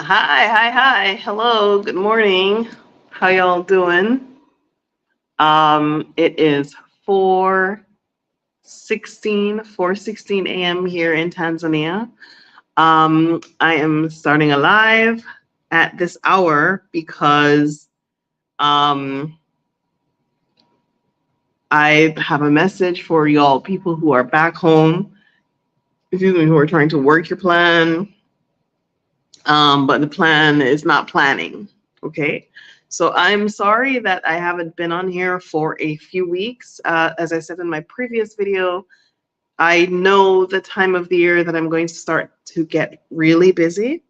Hi. Hello, good morning. How y'all doing? It is 4:16 a.m. here in Tanzania. I am starting a live at this hour because um, I have a message for y'all people who are back home, who are trying to work your plan, but the plan is not planning. Okay. So I'm sorry that I haven't been on here for a few weeks. As I said in my previous video, I know the time of the year that I'm going to start to get really busy.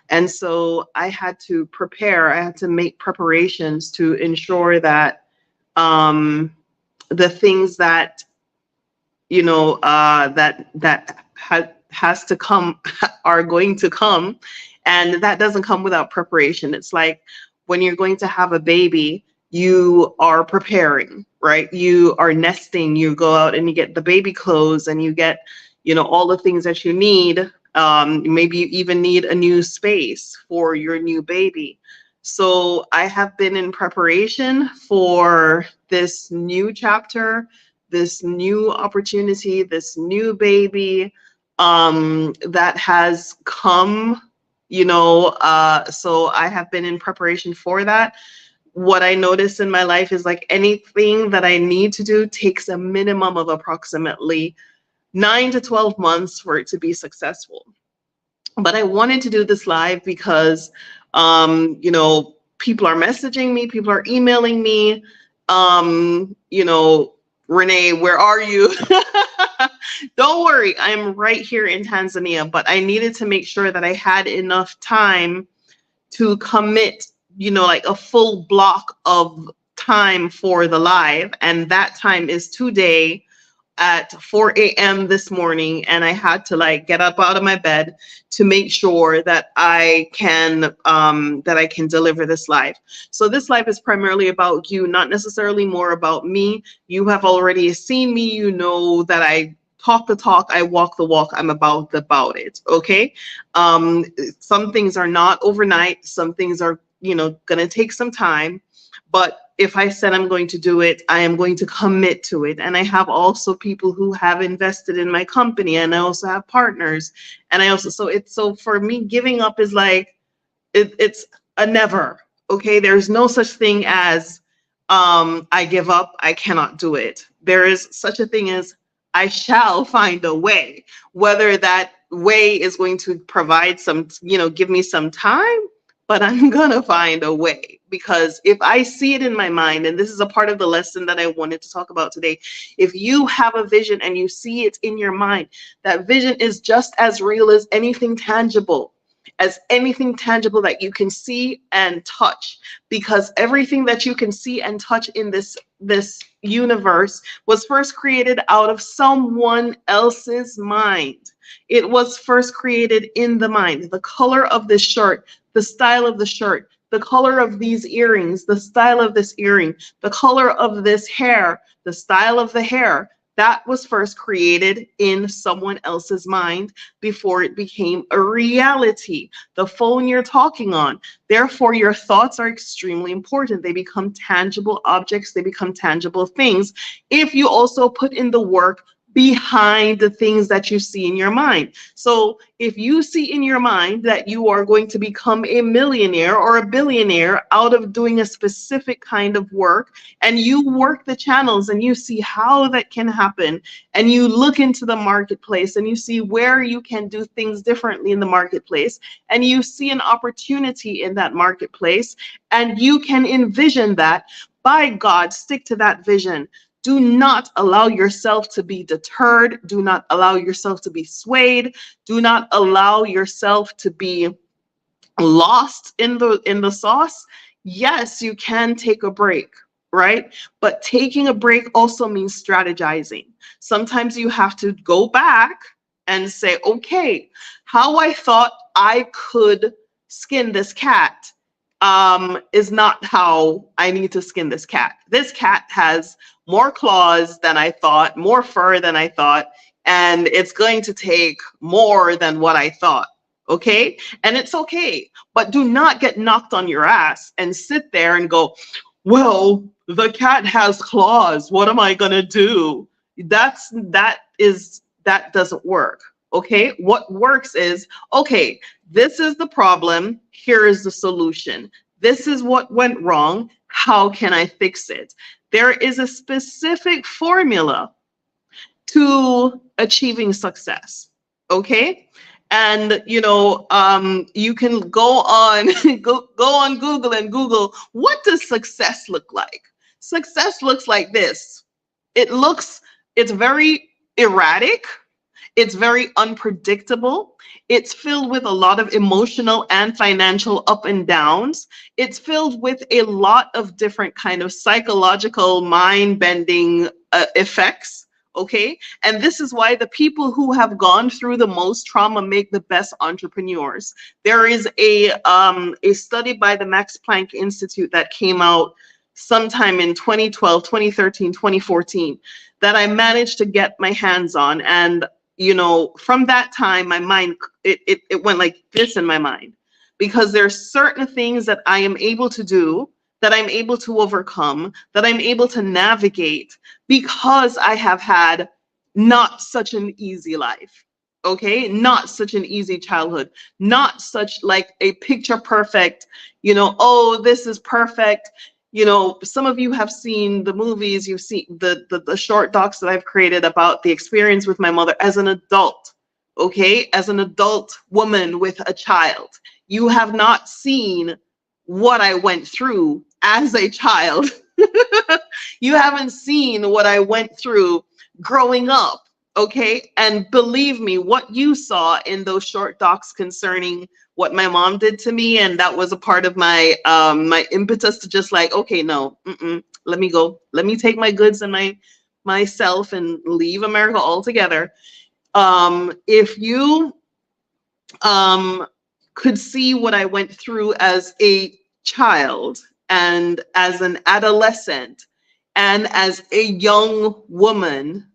And so I had to prepare, I had to make preparations to ensure that um, the things that, has to come are going to come, and that doesn't come without preparation. It's like when you're going to have a baby, you are preparing, right? You are nesting, you go out and you get the baby clothes, and you get all the things that you need. Maybe you even need a new space for your new baby. So I have been in preparation for this new chapter, this new opportunity, this new baby that has come, so I have been in preparation for that. What I notice in my life is like anything that I need to do takes a minimum of approximately 9 to 12 months for it to be successful. But I wanted to do this live because, people are messaging me, people are emailing me, um, you know, Renee, where are you? Don't worry, I'm right here in Tanzania, but I needed to make sure that I had enough time to commit, like a full block of time for the live. And that time is today at 4 a.m. this morning, and I had to like get up out of my bed to make sure that I can deliver this live. So this live is primarily about you, not necessarily more about me. You have already seen me, you know that I talk the talk, I walk the walk, I'm about it. Okay. Some things are not overnight, some things are, gonna take some time, but if I said I'm going to do it, I am going to commit to it. And I have also people who have invested in my company, and I also have partners. And I also, so for me, giving up is like, it's a never. Okay. There's no such thing as, I give up, I cannot do it. There is such a thing as I shall find a way, whether that way is going to provide some, give me some time, but I'm going to find a way. Because if I see it in my mind, and this is a part of the lesson that I wanted to talk about today, if you have a vision and you see it in your mind, that vision is just as real as anything tangible that you can see and touch, because everything that you can see and touch in this universe was first created out of someone else's mind. It was first created in the mind. The color of this shirt, the style of the shirt, the color of these earrings, the style of this earring, the color of this hair, the style of the hair, that was first created in someone else's mind before it became a reality. The phone you're talking on, therefore, your thoughts are extremely important. They become tangible objects, they become tangible things if you also put in the work behind the things that you see in your mind. So if you see in your mind that you are going to become a millionaire or a billionaire out of doing a specific kind of work, and you work the channels and you see how that can happen, and you look into the marketplace and you see where you can do things differently in the marketplace, and you see an opportunity in that marketplace, and you can envision that, by God, stick to that vision. Do not allow yourself to be deterred. Do not allow yourself to be swayed. Do not allow yourself to be lost in the sauce. Yes, you can take a break, right? But taking a break also means strategizing. Sometimes you have to go back and say, okay, how I thought I could skin this cat is not how I need to skin this cat. This cat has more claws than I thought, more fur than I thought, and it's going to take more than what I thought. Okay. And it's okay. But do not get knocked on your ass and sit there and go, well, the cat has claws. What am I going to do? That doesn't work. Okay. What works is, okay, this is the problem. Here is the solution. This is what went wrong. How can I fix it? There is a specific formula to achieving success. Okay. And you can go on go on Google and Google, what does success look like? Success looks like this. It's very erratic. It's very unpredictable. It's filled with a lot of emotional and financial up and downs. It's filled with a lot of different kind of psychological mind-bending effects. Okay. And this is why the people who have gone through the most trauma make the best entrepreneurs. There is a study by the Max Planck Institute that came out sometime in 2012, 2013, 2014 that I managed to get my hands on. And, from that time, my mind, it went like this in my mind, because there's certain things that I am able to do, that I'm able to overcome, that I'm able to navigate, because I have had not such an easy life, okay? Not such an easy childhood, not such like a picture perfect, oh, this is perfect. Some of you have seen the movies, you've seen the short docs that I've created about the experience with my mother as an adult, okay? As an adult woman with a child. You have not seen what I went through as a child. You haven't seen what I went through growing up, okay? And believe me, what you saw in those short docs concerning what my mom did to me, and that was a part of my my impetus to just like, okay, no, let me go. Let me take my goods and myself and leave America altogether. If you could see what I went through as a child and as an adolescent and as a young woman,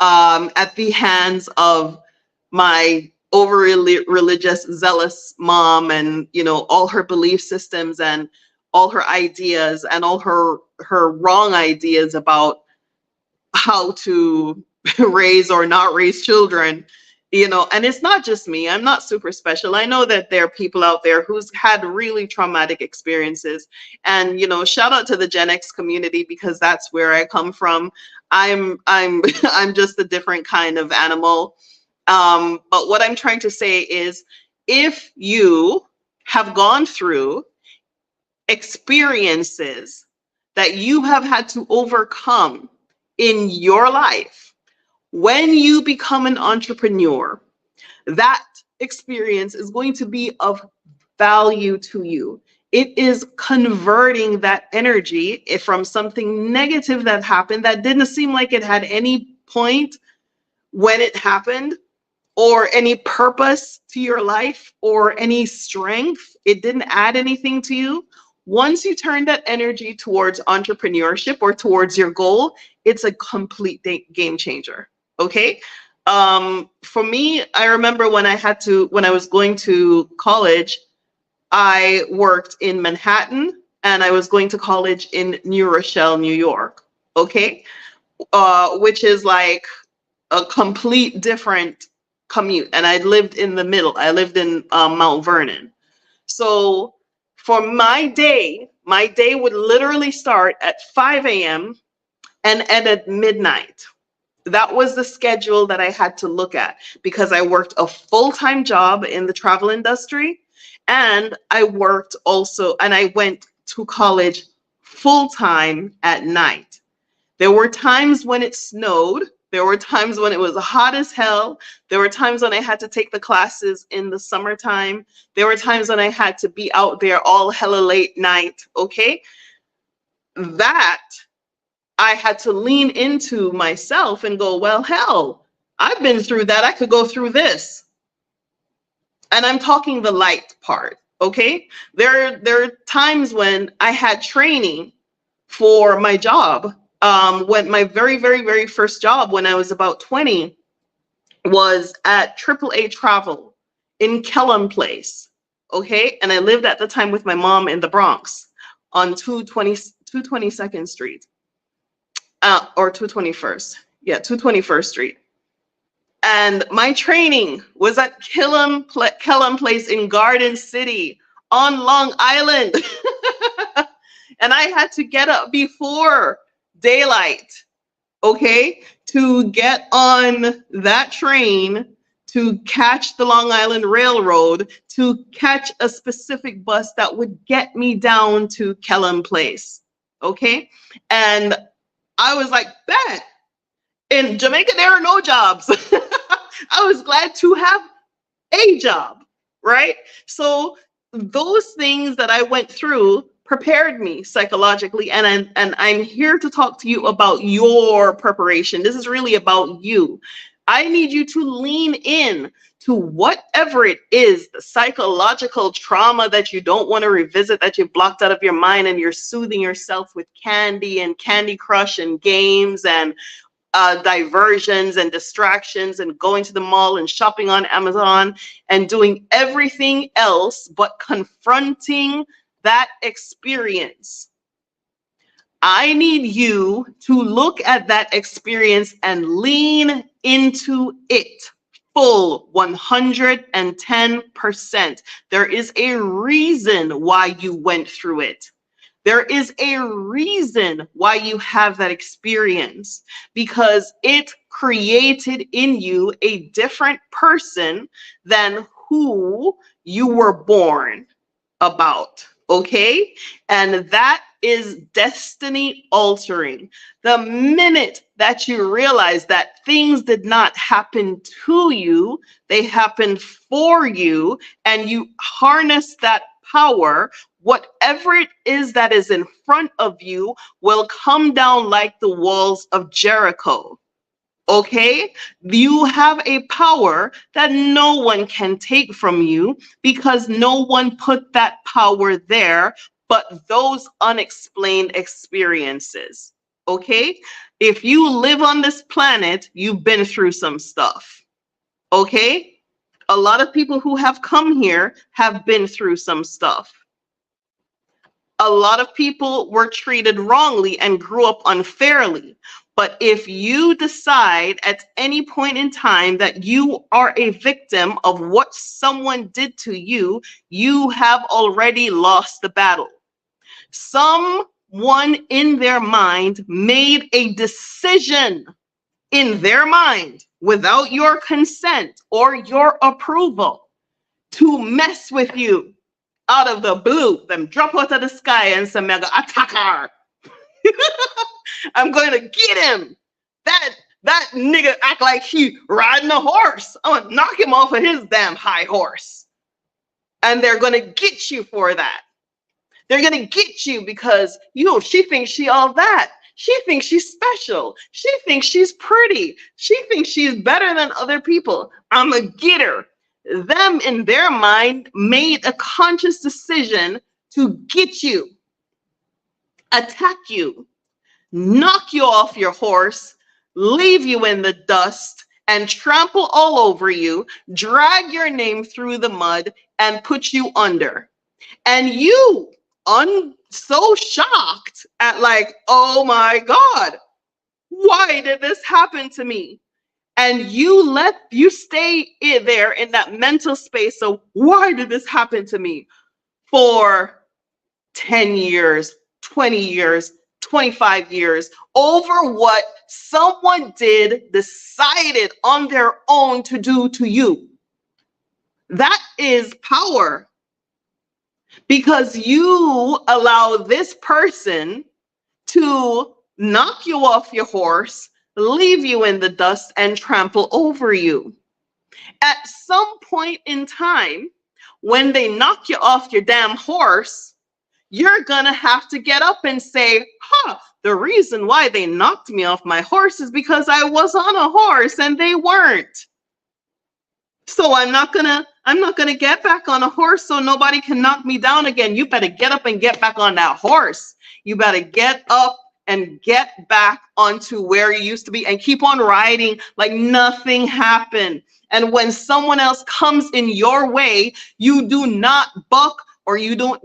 at the hands of my overly religious, zealous mom, and all her belief systems and all her ideas and all her wrong ideas about how to raise or not raise children. And it's not just me. I'm not super special. I know that there are people out there who's had really traumatic experiences. And, shout out to the Gen X community, because that's where I come from. I'm just a different kind of animal. But what I'm trying to say is, if you have gone through experiences that you have had to overcome in your life, when you become an entrepreneur, that experience is going to be of value to you. It is converting that energy from something negative that happened that didn't seem like it had any point when it happened, or any purpose to your life, or any strength. It didn't add anything to you. Once you turn that energy towards entrepreneurship or towards your goal, it's a complete game changer. Okay. For me, I remember when I was going to college, I worked in Manhattan and I was going to college in New Rochelle, New York. Okay. Which is like a complete different commute. And I lived in the middle. I lived in Mount Vernon. So for my day would literally start at 5 a.m. and end at midnight. That was the schedule that I had to look at, because I worked a full-time job in the travel industry, and I went to college full-time at night. There were times when it snowed. There were times when it was hot as hell. There were times when I had to take the classes in the summertime. There were times when I had to be out there all hella late night, okay? That I had to lean into myself and go, well, hell, I've been through that. I could go through this. And I'm talking the light part, okay? There are times when I had training for my job. When my very, very, very first job when I was about 20 was at AAA Travel in Kellum Place, okay? And I lived at the time with my mom in the Bronx on 222nd Street, or 221st. Yeah, 221st Street. And my training was at Kellum Place in Garden City on Long Island. And I had to get up before daylight, okay, to get on that train, to catch the Long Island Railroad, to catch a specific bus that would get me down to Kellum Place, okay? And I was like, bet. In Jamaica, there are no jobs. I was glad to have a job, right? So those things that I went through prepared me psychologically, and I'm here to talk to you about your preparation. This is really about you. I need you to lean in to whatever it is, the psychological trauma that you don't want to revisit, that you've blocked out of your mind, and you're soothing yourself with candy and Candy Crush and games and diversions and distractions and going to the mall and shopping on Amazon and doing everything else but confronting that experience. I need you to look at that experience and lean into it full 110%. There is a reason why you went through it. There is a reason why you have that experience, because it created in you a different person than who you were born about, okay? And that is destiny altering. The minute that you realize that things did not happen to you, they happened for you, and you harness that power, whatever it is that is in front of you will come down like the walls of Jericho. Okay? You have a power that no one can take from you, because no one put that power there but those unexplained experiences. Okay? If you live on this planet, you've been through some stuff. Okay? A lot of people who have come here have been through some stuff. A lot of people were treated wrongly and grew up unfairly. But if you decide at any point in time that you are a victim of what someone did to you, you have already lost the battle. Someone in their mind made a decision in their mind without your consent or your approval to mess with you. Out of the blue, them drop out of the sky and say, "Mega attack her." I'm going to get him. That nigga act like he riding a horse. I'm gonna knock him off of his damn high horse. And they're gonna get you for that. They're gonna get you because she thinks she all that. She thinks she's special. She thinks she's pretty. She thinks she's better than other people. I'm a getter. Them in their mind made a conscious decision to get you, attack you, knock you off your horse, leave you in the dust, and trample all over you, drag your name through the mud, and put you under. And you, so shocked at like, oh my God, why did this happen to me? And you stay there in that mental space of, why did this happen to me? For 10 years, 20 years, 25 years, over what someone decided on their own to do to you. That is power. Because you allow this person to knock you off your horse, leave you in the dust, and trample over you. At some point in time, when they knock you off your damn horse, you're gonna have to get up and say, the reason why they knocked me off my horse is because I was on a horse and they weren't. So I'm not gonna get back on a horse so nobody can knock me down again. You better get up and get back on that horse. You better get up and get back onto where you used to be and keep on riding like nothing happened. And when someone else comes in your way, you do not buck, or you don't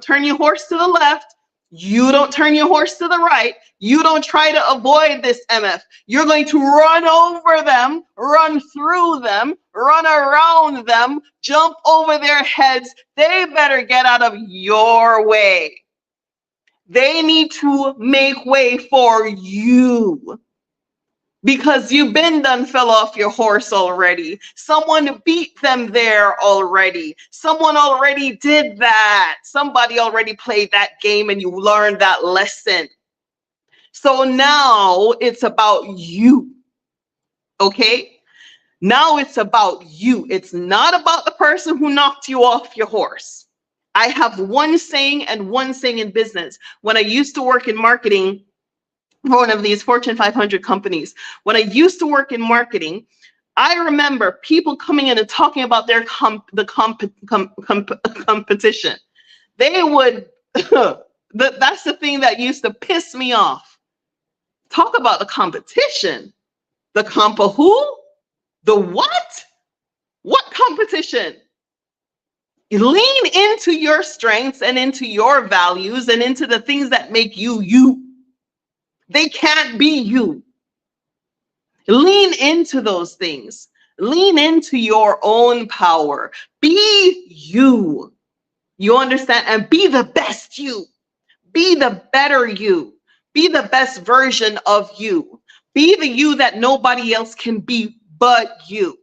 turn your horse to the left. You don't turn your horse to the right. You don't try to avoid this MF. You're going to run over them, run through them, run around them, jump over their heads. They better get out of your way. They need to make way for you, because you've been done fell off your horse already. Someone beat them there already. Someone already did that. Somebody already played that game and you learned that lesson. So now it's about you. Okay? Now it's about you. It's not about the person who knocked you off your horse. I have one saying and one saying in business. When I used to work in marketing, one of these Fortune 500 companies. When I used to work in marketing, I remember people coming in and talking about their competition. They would, that's the thing that used to piss me off. Talk about the competition. The comp of who? The what? What competition? Lean into your strengths and into your values and into the things that make you you. They can't be you. Lean into those things. Lean into your own power. Be you. You understand? And be the best you. Be the better you. Be the best version of you. Be the you that nobody else can be but you.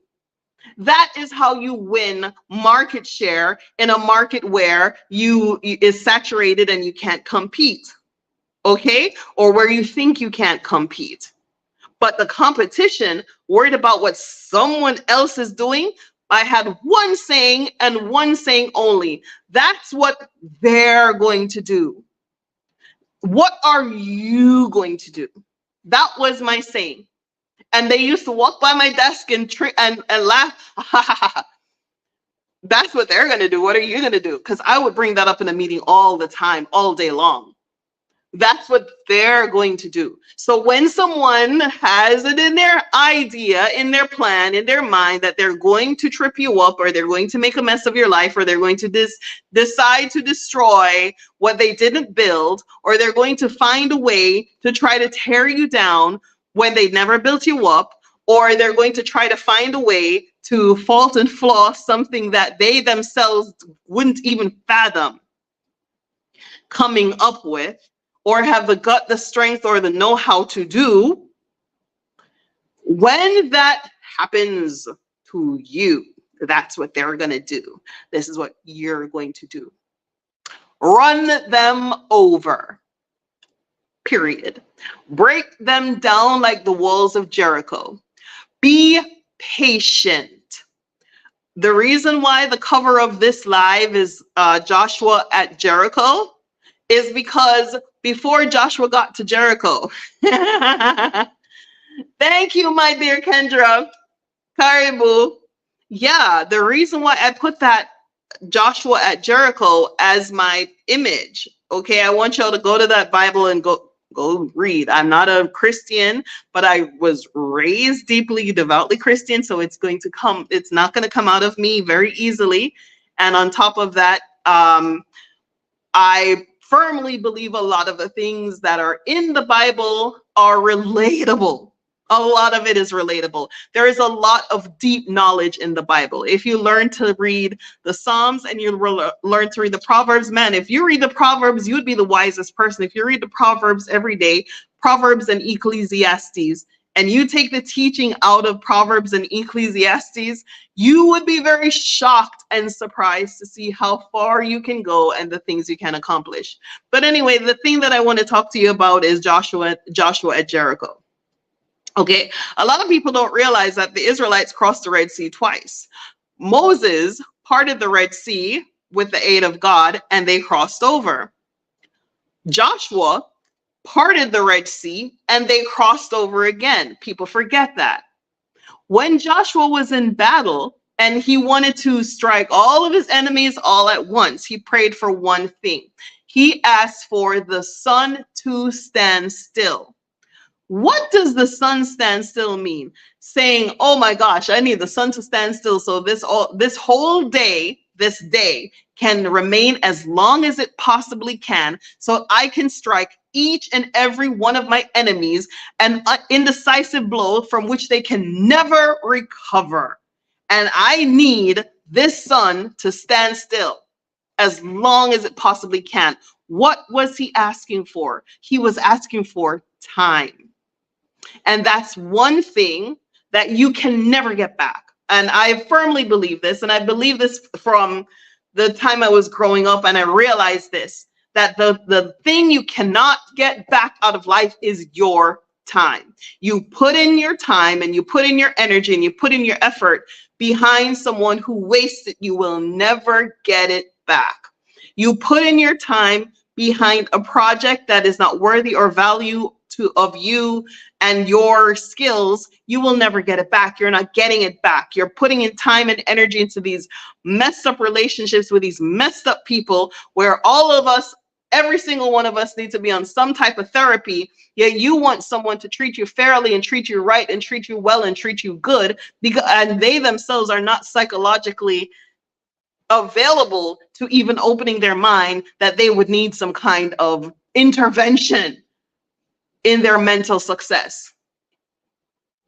That is how you win market share in a market where you is saturated and you can't compete. Okay? Or where you think you can't compete. But the competition, worried about what someone else is doing, I had one saying and one saying only. That's what they're going to do. What are you going to do? That was my saying. And they used to walk by my desk and laugh. That's what they're going to do. What are you going to do? Because I would bring that up in a meeting all the time, all day long. That's what they're going to do. So when someone has it in their idea, in their plan, in their mind that they're going to trip you up, or they're going to make a mess of your life, or they're going to decide to destroy what they didn't build, or they're going to find a way to try to tear you down when they never built you up, or they're going to try to find a way to fault and flaw something that they themselves wouldn't even fathom coming up with, or have the gut, the strength, or the know-how to do. When that happens to you, that's what they're going to do. This is what you're going to do. Run them over. Period. Break them down like the walls of Jericho. Be patient. The reason why the cover of this live is Joshua at Jericho is because before Joshua got to Jericho, thank you, my dear Kendra, Karibu. Yeah, the reason why I put that Joshua at Jericho as my image, okay, I want y'all to go to that Bible and go read. I'm not a Christian, but I was raised deeply, devoutly Christian, so it's not going to come out of me very easily. And on top of that, I firmly believe a lot of the things that are in the Bible are relatable. A lot of it is relatable. There is a lot of deep knowledge in the Bible. If you learn to read the Psalms and you learn to read the Proverbs, man, if you read the Proverbs, you would be the wisest person. If you read the Proverbs every day, Proverbs and Ecclesiastes, and you take the teaching out of Proverbs and Ecclesiastes, you would be very shocked and surprised to see how far you can go and the things you can accomplish. But anyway, the thing that I want to talk to you about is Joshua at Jericho. Okay, a lot of people don't realize that the Israelites crossed the Red Sea twice. Moses parted the Red Sea with the aid of God, and they crossed over. Joshua parted the Red Sea, and they crossed over again. People forget that. When Joshua was in battle and he wanted to strike all of his enemies all at once, he prayed for one thing. He asked for the sun to stand still. What does the sun stand still mean? Saying, oh my gosh, I need the sun to stand still so this whole day, this day can remain as long as it possibly can, so I can strike each and every one of my enemies an indecisive blow from which they can never recover. And I need this sun to stand still as long as it possibly can. What was he asking for? He was asking for time. And that's one thing that you can never get back. And I firmly believe this, and I believe this from the time I was growing up, and I realized this, that the thing you cannot get back out of life is your time. You put in your time and you put in your energy and you put in your effort behind someone who wastes it, you will never get it back. You put in your time behind a project that is not worthy or value of you and your skills, you will never get it back. You're not getting it back. You're putting in time and energy into these messed up relationships with these messed up people where all of us, every single one of us, need to be on some type of therapy. Yet you want someone to treat you fairly and treat you right and treat you well and treat you good, and they themselves are not psychologically available to even opening their mind that they would need some kind of intervention in their mental success.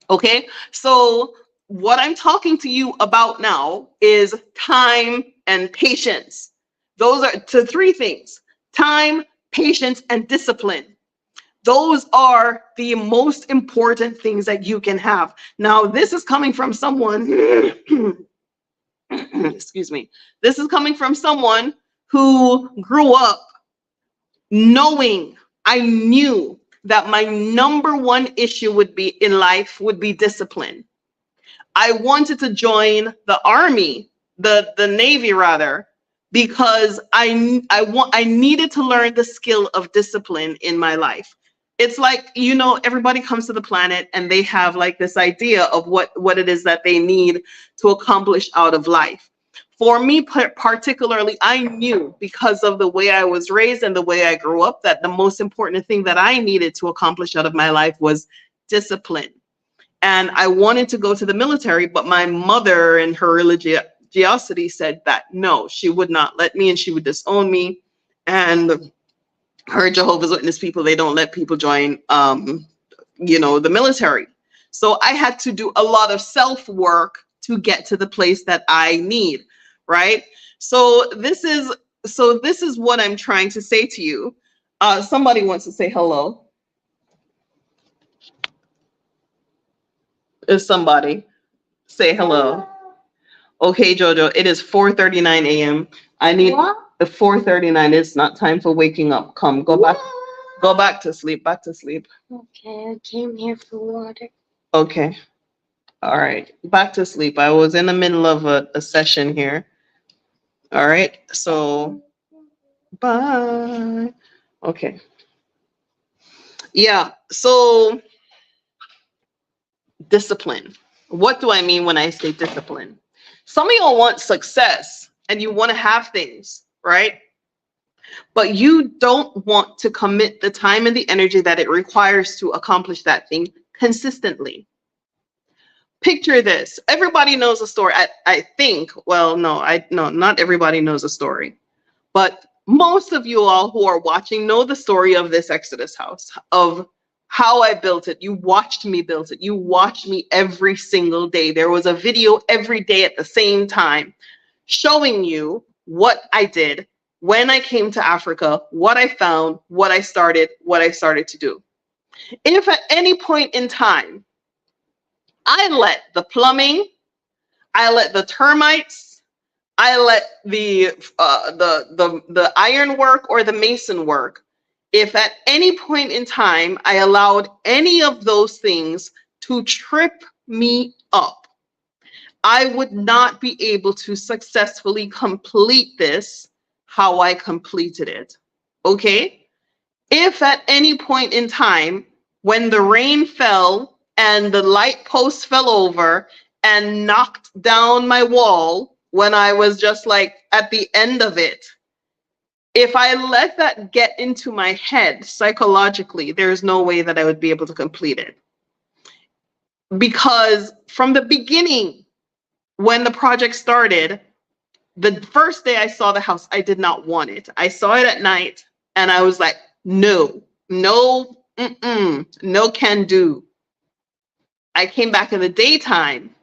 Okay, so what I'm talking to you about now is time and patience. Those are the three things: time, patience, and discipline. Those are the most important things that you can have. Now, this is coming from someone, excuse me, this is coming from someone who grew up knowing, I knew that my number one issue would be in life would be discipline. I wanted to join the army, the Navy rather, because I needed to learn the skill of discipline in my life. It's like, you know, everybody comes to the planet and they have like this idea of what it is that they need to accomplish out of life. For me particularly, I knew, because of the way I was raised and the way I grew up, that the most important thing that I needed to accomplish out of my life was discipline. And I wanted to go to the military, but my mother and her religiosity said that no, she would not let me and she would disown me. And her Jehovah's Witness people, they don't let people join, you know, the military. So I had to do a lot of self-work to get to the place that I need. Right? So this is what I'm trying to say to you. Somebody wants to say hello. Is somebody say hello? Okay, Jojo, it is 4:39 a.m. I need the 4:39. It's not time for waking up. Come, go back to sleep. Back to sleep. Okay, I came here for water. Okay. All right. Back to sleep. I was in the middle of a session here. All right, so bye. Okay. Yeah, so discipline. What do I mean when I say discipline? Some of y'all want success and you want to have things, right? But you don't want to commit the time and the energy that it requires to accomplish that thing consistently. Picture this. Everybody knows a story. I think, well, no, not everybody knows a story. But most of you all who are watching know the story of this Exodus house, of how I built it. You watched me build it. You watched me every single day. There was a video every day at the same time showing you what I did when I came to Africa, what I found, what I started to do. If at any point in time I let the plumbing, I let the termites, I let the iron work or the mason work, if at any point in time I allowed any of those things to trip me up, I would not be able to successfully complete this how I completed it. Okay? If at any point in time when the rain fell and the light post fell over and knocked down my wall when I was just like at the end of it, if I let that get into my head psychologically, there's no way that I would be able to complete it. Because from the beginning, when the project started, the first day I saw the house, I did not want it. I saw it at night and I was like, no, no, no can do. I came back in the daytime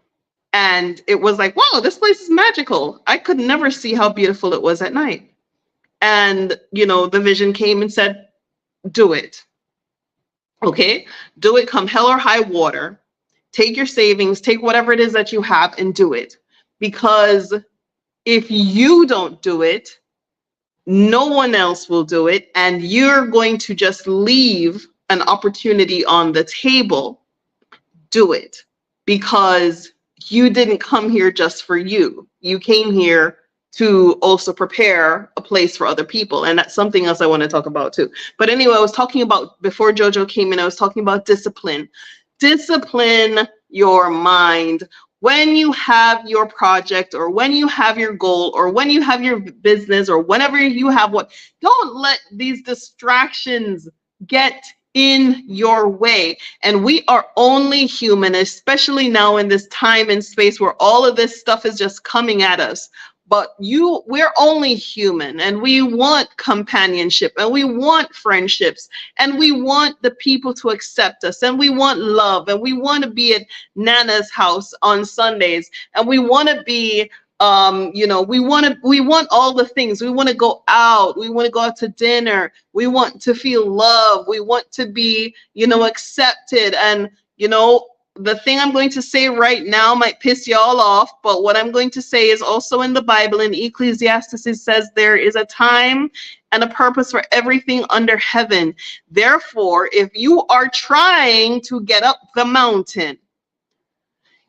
and it was like, wow, this place is magical. I could never see how beautiful it was at night. And, you know, the vision came and said, do it. Okay, do it come hell or high water. Take your savings, take whatever it is that you have and do it. Because if you don't do it, no one else will do it. And you're going to just leave an opportunity on the table. Do it. Because you didn't come here just for you. You came here to also prepare a place for other people. And that's something else I want to talk about too. But anyway, I was talking about, before Jojo came in, I was talking about discipline. Discipline your mind. When you have your project or when you have your goal or when you have your business or whenever you have what, don't let these distractions get in your way. And we are only human, especially now in this time and space where all of this stuff is just coming at us. But we're only human and we want companionship and we want friendships and we want the people to accept us and we want love and we want to be at Nana's house on Sundays and we want to be you know, we want all the things. We want to go out. We want to go out to dinner. We want to feel love. We want to be, you know, accepted. And, you know, the thing I'm going to say right now might piss y'all off, but what I'm going to say is also in the Bible. In Ecclesiastes, it says there is a time and a purpose for everything under heaven. Therefore, if you are trying to get up the mountain,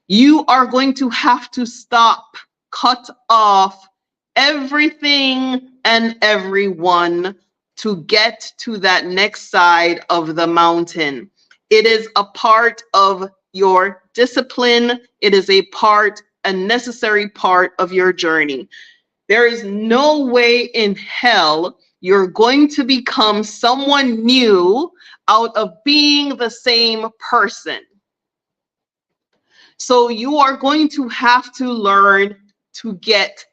you are going to have to stop, cut off everything and everyone to get to that next side of the mountain. It is a part of your discipline. It is a necessary part of your journey. There is no way in hell you're going to become someone new out of being the same person. So you are going to have to learn to get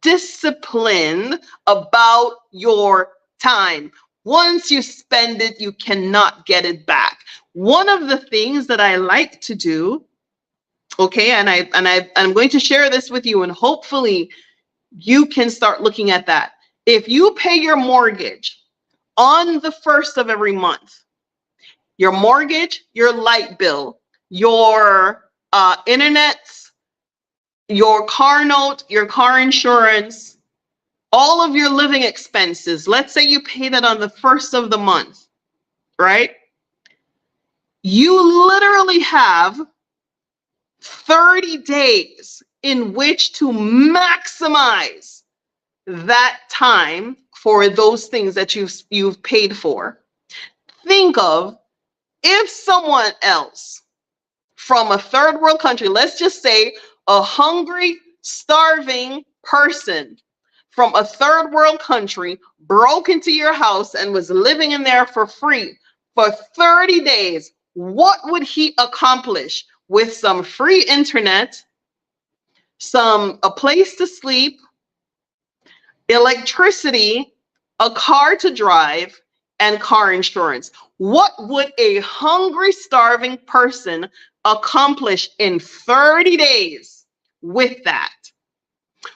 disciplined about your time. Once you spend it, you cannot get it back. One of the things that I like to do, okay, and I'm going to share this with you, and hopefully you can start looking at that. If you pay your mortgage on the 1st of every month, your mortgage, your light bill, your internet, your car note, your car insurance, all of your living expenses, let's say you pay that on the 1st of the month, right? You literally have 30 days in which to maximize that time for those things that you've paid for. Think of if someone else from a third world country, let's just say a hungry, starving person from a third world country broke into your house and was living in there for free for 30 days, what would he accomplish with some free internet, a place to sleep, electricity, a car to drive, and car insurance? What would a hungry, starving person accomplish in 30 days with that?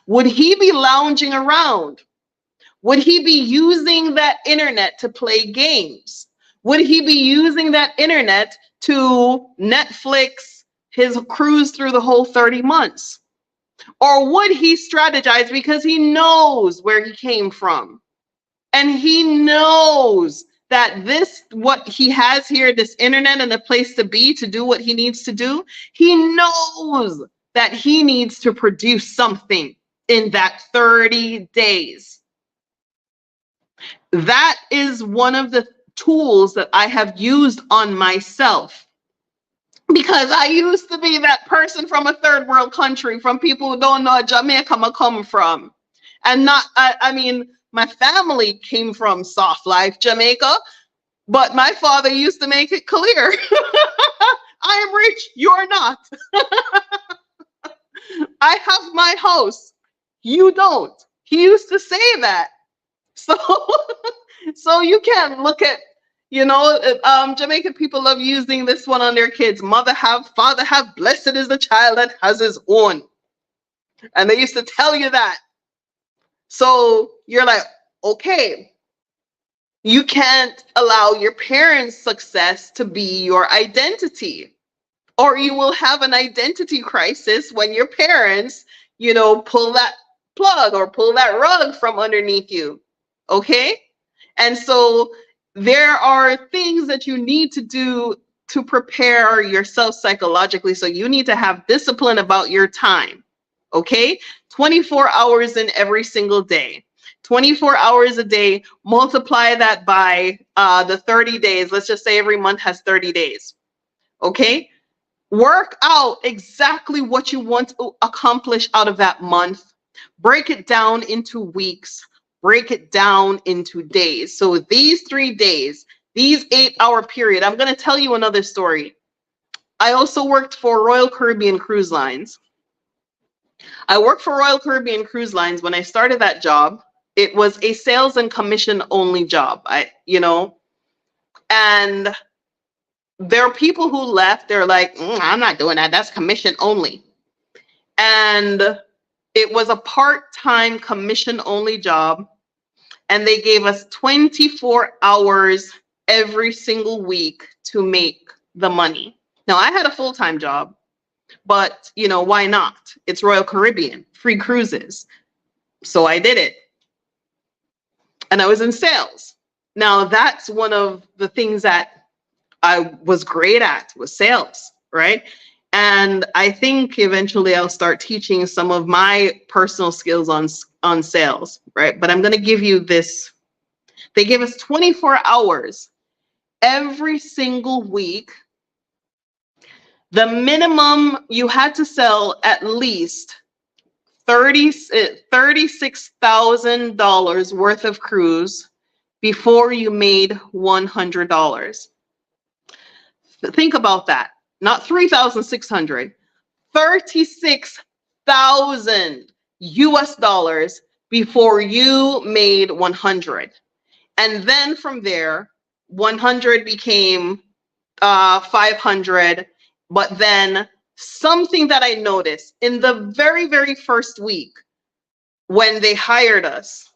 Would he be lounging around? Would he be using that internet to play games? Would he be using that internet to Netflix his cruise through the whole 30 months? Or would he strategize because he knows where he came from? And he knows that what he has here, this internet and a place to be to do what he needs to do, he knows that he needs to produce something in that 30 days. That is one of the tools that I have used on myself, because I used to be that person from a third world country, from people who don't know Jamaica I come from. And I mean, My family came from Soft Life, Jamaica, but my father used to make it clear, I am rich, you're not. I have my house, you don't. He used to say that. So, so you can look at, Jamaican people love using this one on their kids. Mother have, father have, blessed is the child that has his own. And they used to tell you that. So you're like, okay, you can't allow your parents' success to be your identity, or you will have an identity crisis when your parents, pull that plug or pull that rug from underneath you. Okay? And so there are things that you need to do to prepare yourself psychologically. So you need to have discipline about your time. Okay? 24 hours in every single day. 24 hours a day, multiply that by the 30 days. Let's just say every month has 30 days. Okay? Work out exactly what you want to accomplish out of that month. Break it down into weeks. Break it down into days. So these 3 days, these 8-hour period, I'm going to tell you another story. I also worked for Royal Caribbean Cruise Lines. I worked for Royal Caribbean Cruise Lines. When I started that job, it was a sales and commission only job. And there are people who left. They're like, I'm not doing that. That's commission only. And it was a part-time commission only job. And they gave us 24 hours every single week to make the money. Now, I had a full-time job, but why not? It's Royal Caribbean, free cruises. So I did it. And I was in sales. Now, that's one of the things that I was great at, was sales, right? And I think eventually I'll start teaching some of my personal skills on sales, right? But I'm going to give you this. They gave us 24 hours every single week. The minimum you had to sell at least $36,000 worth of cruise before you made $100. Think about that. Not 3,600, 36,000 US dollars before you made 100. And then from there, 100 became 500. But then something that I noticed in the very, very first week when they hired us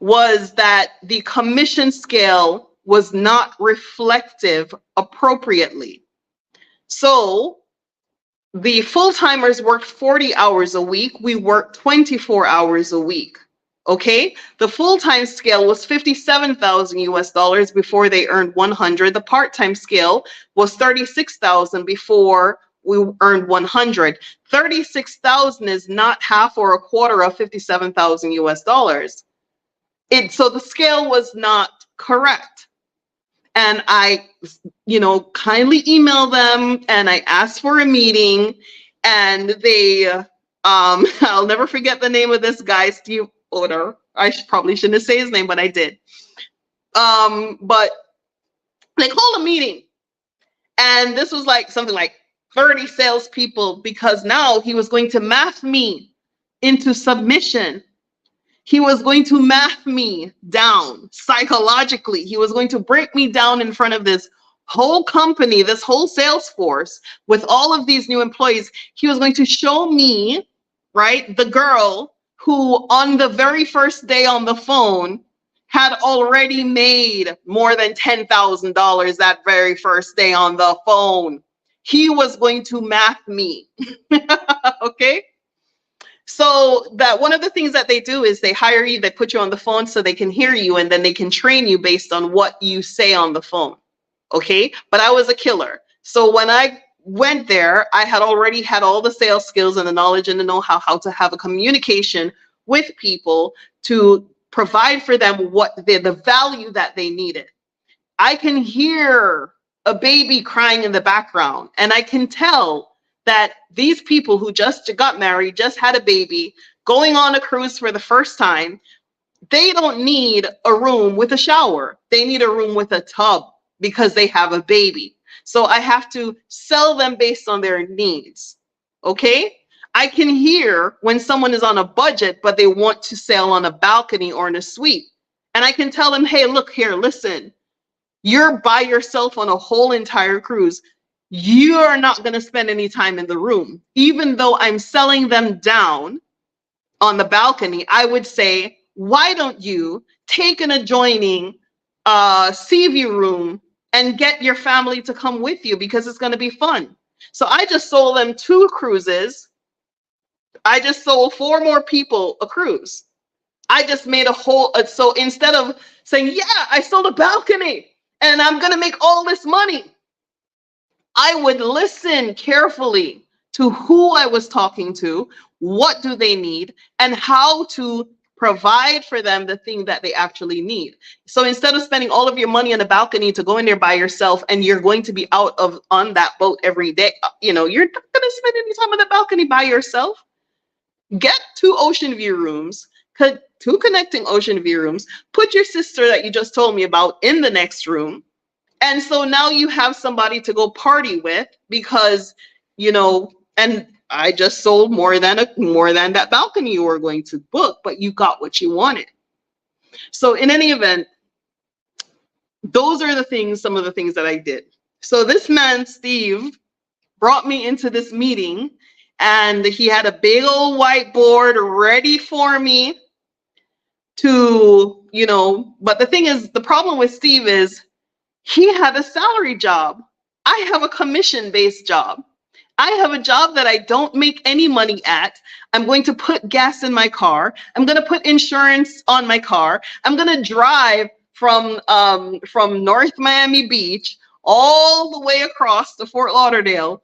was that the commission scale was not reflective appropriately. So the full-timers worked 40 hours a week. We worked 24 hours a week. Okay, the full-time scale was 57,000 US dollars before they earned 100. The part-time scale was 36,000 before we earned 100. 36,000 is not half or a quarter of 57,000 US dollars. So the scale was not correct. And I, kindly emailed them and I asked for a meeting, and they, I'll never forget the name of this guy, Steve Oder. I probably shouldn't say his name, but I did. But they called a meeting, and this was like something like 30 salespeople, because now he was going to math me into submission. He was going to math me down psychologically. He was going to break me down in front of this whole company, this whole sales force with all of these new employees. He was going to show me, right, the girl who on the very first day on the phone had already made more than $10,000 that very first day on the phone. He was going to math me. Okay? So that one of the things that they do is they hire you, they put you on the phone so they can hear you, and then they can train you based on what you say on the phone. Okay? But I was a killer. So when I went there, I had already had all the sales skills and the knowledge and the know-how, how to have a communication with people to provide for them what the value that they needed. I can hear a baby crying in the background, and I can tell that these people who just got married, just had a baby, going on a cruise for the first time, they don't need a room with a shower. They need a room with a tub because they have a baby. So I have to sell them based on their needs. Okay? I can hear when someone is on a budget, but they want to sail on a balcony or in a suite. And I can tell them, hey, look here, listen, you're by yourself on a whole entire cruise. You are not going to spend any time in the room. Even though I'm selling them down on the balcony, I would say, why don't you take an adjoining sea view room and get your family to come with you because it's going to be fun. So I just sold them 2 cruises. I just sold 4 more people a cruise. I just made a whole, so instead of saying, yeah, I sold a balcony and I'm going to make all this money, I would listen carefully to who I was talking to, what do they need, and how to provide for them the thing that they actually need. So instead of spending all of your money on a balcony to go in there by yourself and you're going to be out of on that boat every day, you know, you're not going to spend any time on the balcony by yourself. Get 2 ocean view rooms, 2 connecting ocean view rooms, put your sister that you just told me about in the next room. And so now you have somebody to go party with because, you know, and I just sold more than that balcony you were going to book, but you got what you wanted. So in any event, those are the things, some of the things that I did. So this man, Steve, brought me into this meeting and he had a big old whiteboard ready for me to, you know, but the thing is, the problem with Steve is he had a salary job. I have a commission-based job. I have a job that I don't make any money at. I'm going to put gas in my car. I'm going to put insurance on my car. I'm going to drive from North Miami Beach all the way across to Fort Lauderdale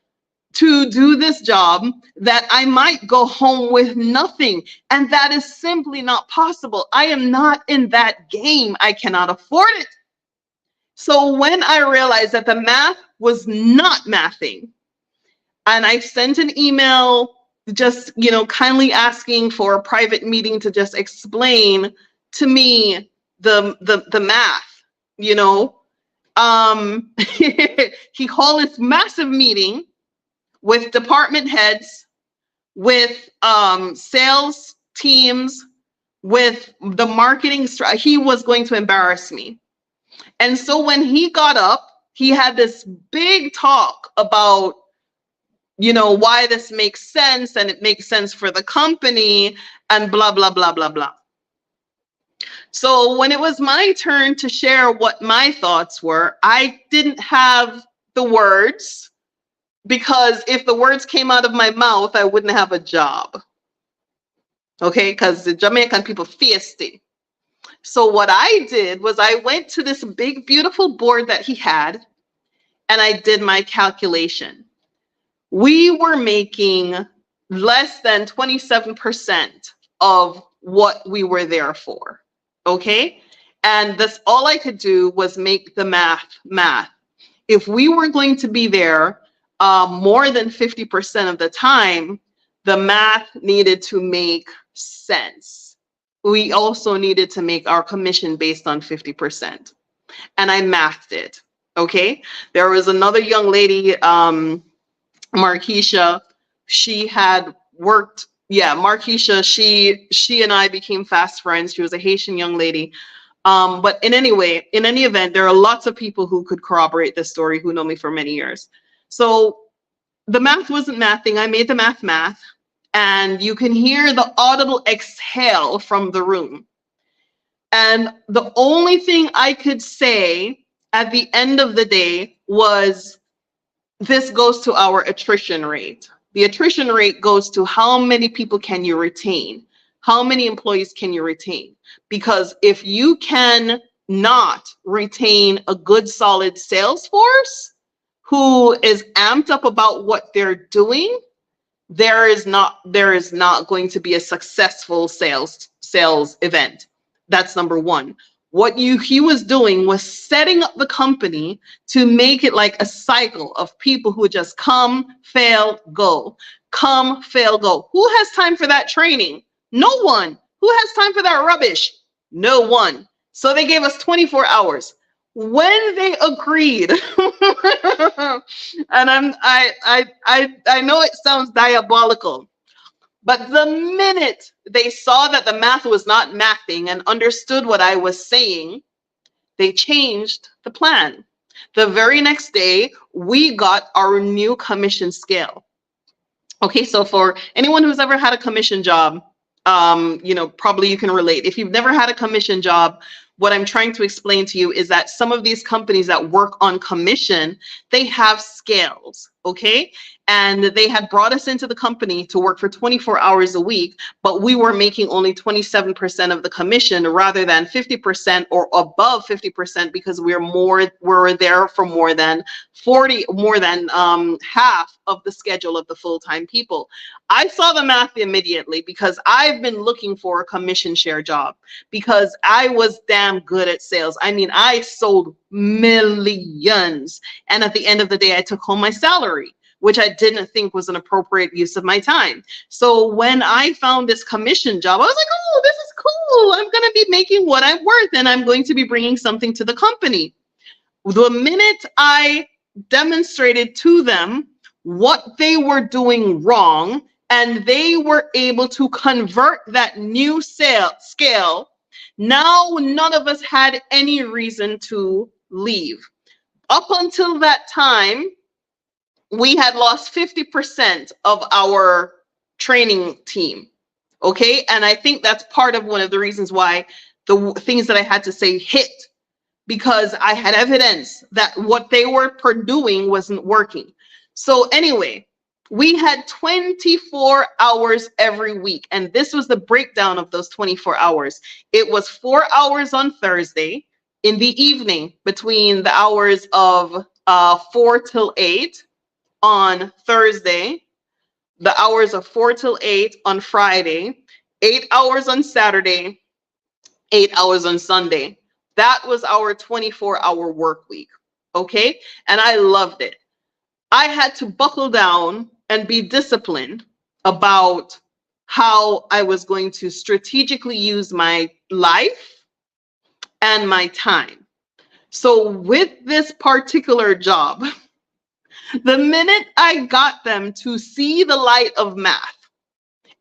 to do this job that I might go home with nothing. And that is simply not possible. I am not in that game. I cannot afford it. So when I realized that the math was not mathing, and I sent an email just, you know, kindly asking for a private meeting to just explain to me the math, you know, he called this massive meeting with department heads, with sales teams, with the marketing. He was going to embarrass me. And so when he got up, he had this big talk about, you know, why this makes sense and it makes sense for the company and blah, blah, blah, blah, blah. So when it was my turn to share what my thoughts were, I didn't have the words, because if the words came out of my mouth, I wouldn't have a job. Okay, because the Jamaican people feisty. So what I did was I went to this big, beautiful board that he had, and I did my calculation. We were making less than 27% of what we were there for, okay? And that's all I could do was make the math. If we were going to be there more than 50% of the time, the math needed to make sense. We also needed to make our commission based on 50%. And I mathed it, okay? There was another young lady, Markeisha, she had worked, Markeisha, she and I became fast friends. She was a Haitian young lady. But in any event, there are lots of people who could corroborate this story who know me for many years. So the math wasn't mathing. I made the math. And you can hear the audible exhale from the room. And the only thing I could say at the end of the day was, this goes to our attrition rate. The attrition rate goes to how many people can you retain? How many employees can you retain? Because if you can not retain a good, solid sales force who is amped up about what they're doing, there is not going to be a successful sales event. That's number one. What he was doing was setting up the company to make it like a cycle of people who just come, fail, go. Come, fail, go. Who has time for that training? No one. Who has time for that rubbish? No one. So they gave us 24 hours. When they agreed, and I know it sounds diabolical, but the minute they saw that the math was not mathing and understood what I was saying, they changed the plan. The very next day, we got our new commission scale. Okay, so for anyone who's ever had a commission job, probably you can relate. If you've never had a commission job, what I'm trying to explain to you is that some of these companies that work on commission, they have scales, okay? And they had brought us into the company to work for 24 hours a week, but we were making only 27% of the commission rather than 50% or above 50% because we're there for more than half of the schedule of the full-time people. I saw the math immediately because I've been looking for a commission share job because I was damn good at sales. I mean, I sold millions. And at the end of the day, I took home my salary, which I didn't think was an appropriate use of my time. So when I found this commission job, I was like, oh, this is cool. I'm going to be making what I'm worth and I'm going to be bringing something to the company. The minute I demonstrated to them what they were doing wrong, and they were able to convert that new scale, now none of us had any reason to leave. Up until that time, we had lost 50% of our training team, okay? And I think that's part of one of the reasons why the things that I had to say hit, because I had evidence that what they were doing wasn't working. So anyway, we had 24 hours every week, and this was the breakdown of those 24 hours. It was 4 hours on Thursday in the evening between the hours of 4 till 8 on Thursday, the hours of 4 till 8 on Friday, 8 hours on Saturday, 8 hours on Sunday. That was our 24-hour work week, okay? And I loved it. I had to buckle down and be disciplined about how I was going to strategically use my life and my time. So with this particular job, the minute I got them to see the light of math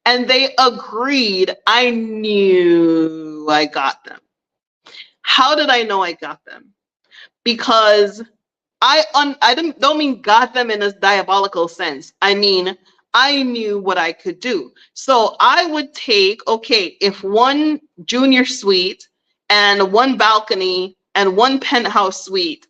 and they agreed, I knew I got them. How did I know I got them? Because I don't mean got them in a diabolical sense. I mean, I knew what I could do. So I would take, okay, if one junior suite and one balcony and one penthouse suite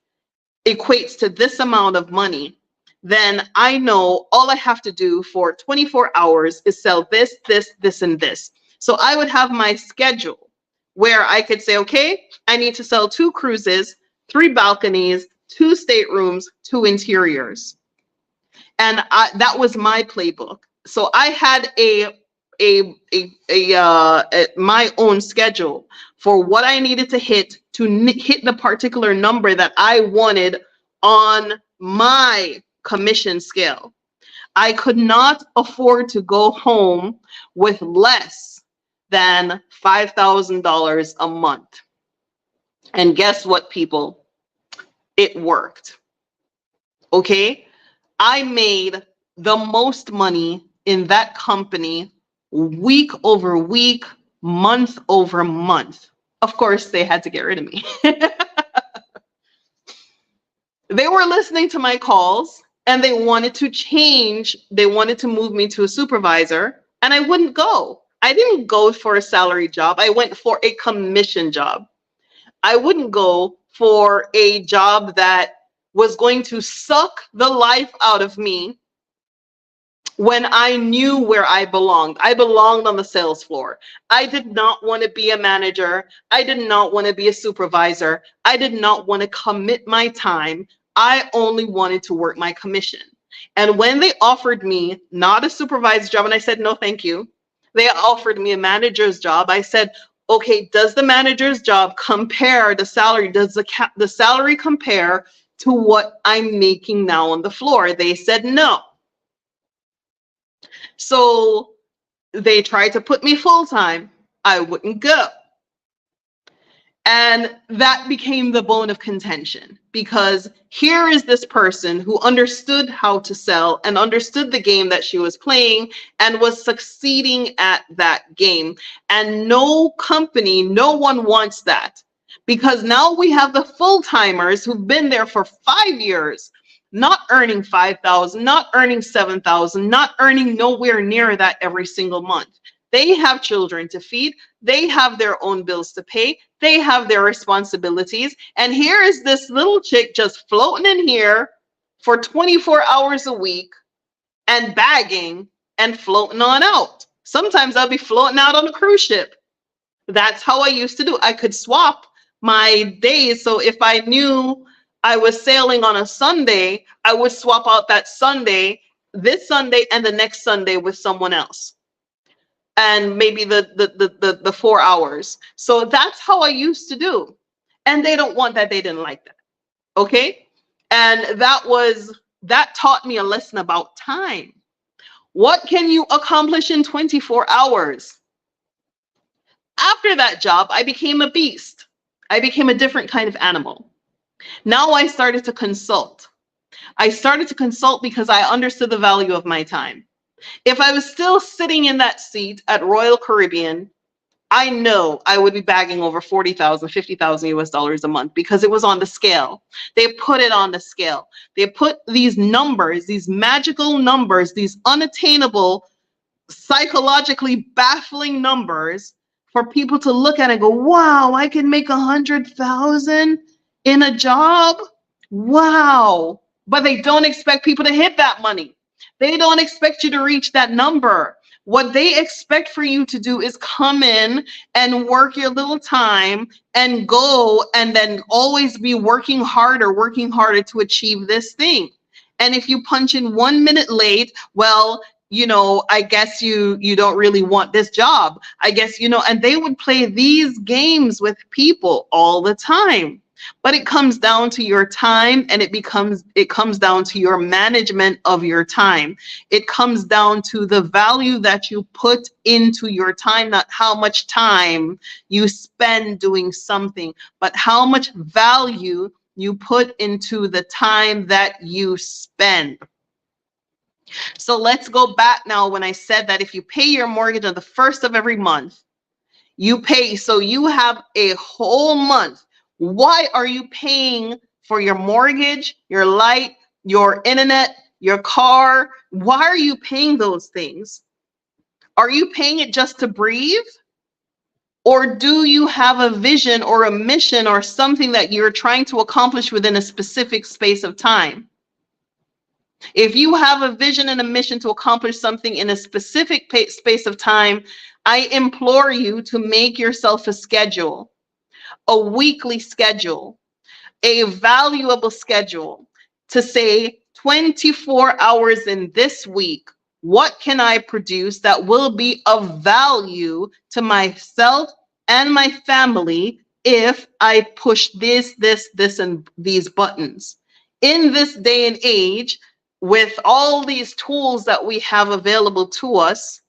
equates to this amount of money, then I know all I have to do for 24 hours is sell this, this, this, and this. So I would have my schedule where I could say, okay, I need to sell 2 cruises, 3 balconies, 2 staterooms, 2 interiors. And that was my playbook. So I had my own schedule for what I needed to hit the particular number that I wanted on my commission scale. I could not afford to go home with less than $5,000 a month. And guess what, people? It worked. Okay? I made the most money in that company week over week, month over month. Of course, they had to get rid of me. They were listening to my calls and they wanted to change. They wanted to move me to a supervisor, and I wouldn't go. I didn't go for a salary job. I went for a commission job. I wouldn't go for a job that was going to suck the life out of me when I knew where I belonged. I belonged on the sales floor. I did not want to be a manager. I did not want to be a supervisor. I did not want to commit my time. I only wanted to work my commission. And when they offered me not a supervisor job, and I said, no, thank you. They offered me a manager's job. I said, okay, does the manager's job compare the salary? Does the salary compare to what I'm making now on the floor? They said no. So they tried to put me full-time. I wouldn't go. And that became the bone of contention, because here is this person who understood how to sell and understood the game that she was playing and was succeeding at that game. And no company, no one wants that, because now we have the full-timers who've been there for 5 years, not earning 5,000, not earning 7,000, not earning nowhere near that every single month. They have children to feed. They have their own bills to pay. They have their responsibilities. And here is this little chick just floating in here for 24 hours a week and bagging and floating on out. Sometimes I'll be floating out on a cruise ship. That's how I used to do. I could swap my days. So if I knew I was sailing on a Sunday, I would swap out that Sunday, this Sunday, and the next Sunday with someone else. And maybe the 4 hours. So that's how I used to do. And they don't want that. They didn't like that. Okay. And that taught me a lesson about time. What can you accomplish in 24 hours? After that job, I became a beast. I became a different kind of animal. Now I started to consult. I started to consult because I understood the value of my time. If I was still sitting in that seat at Royal Caribbean, I know I would be bagging over 40,000, 50,000 US dollars a month, because it was on the scale. They put it on the scale. They put these numbers, these magical numbers, these unattainable, psychologically baffling numbers for people to look at and go, wow, I can make 100,000 in a job. Wow. But they don't expect people to hit that money. They don't expect you to reach that number. What they expect for you to do is come in and work your little time and go, and then always be working harder to achieve this thing. And if you punch in 1 minute late, well, you know, I guess you don't really want this job. I guess, you know, and they would play these games with people all the time. But it comes down to your time, and it comes down to your management of your time. It comes down to the value that you put into your time, not how much time you spend doing something, but how much value you put into the time that you spend. So let's go back now when I said that if you pay your mortgage on the 1st of every month, you pay, so you have a whole month. Why are you paying for your mortgage, your light, your internet, your car? Why are you paying those things? Are you paying it just to breathe? Or do you have a vision or a mission or something that you're trying to accomplish within a specific space of time? If you have a vision and a mission to accomplish something in a specific space of time, I implore you to make yourself a schedule. A weekly schedule, a valuable schedule, to say 24 hours in this week, what can I produce that will be of value to myself and my family if I push this, and these buttons? In this day and age, with all these tools that we have available to us,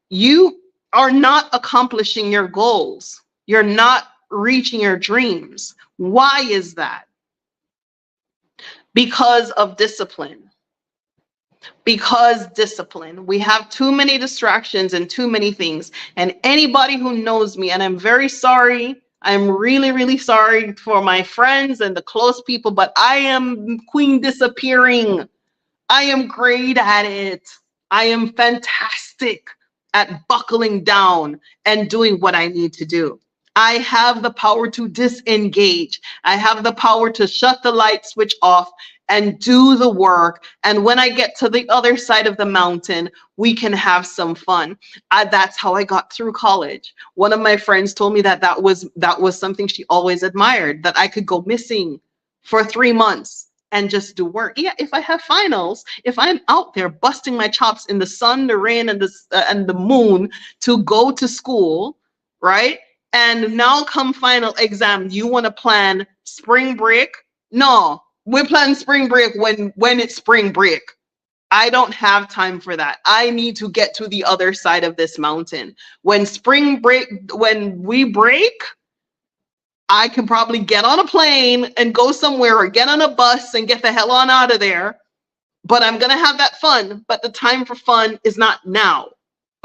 you are not accomplishing your goals. You're not reaching your dreams. Why is that? Because of discipline. Because discipline. We have too many distractions and too many things. And anybody who knows me, and I'm very sorry, I'm really, really sorry for my friends and the close people, but I am queen disappearing. I am great at it. I am fantastic at buckling down and doing what I need to do. I have the power to disengage. I have the power to shut the light switch off and do the work. And when I get to the other side of the mountain, we can have some fun. That's how I got through college. One of my friends told me that was something she always admired, that I could go missing for 3 months and just do work. Yeah, if I have finals, if I'm out there busting my chops in the sun, the rain, and the moon to go to school, right? And now come final exam, you want to plan spring break? No, we're planning spring break when it's spring break. I don't have time for that. I need to get to the other side of this mountain. When we break, I can probably get on a plane and go somewhere or get on a bus and get the hell on out of there. But I'm going to have that fun. But the time for fun is not now.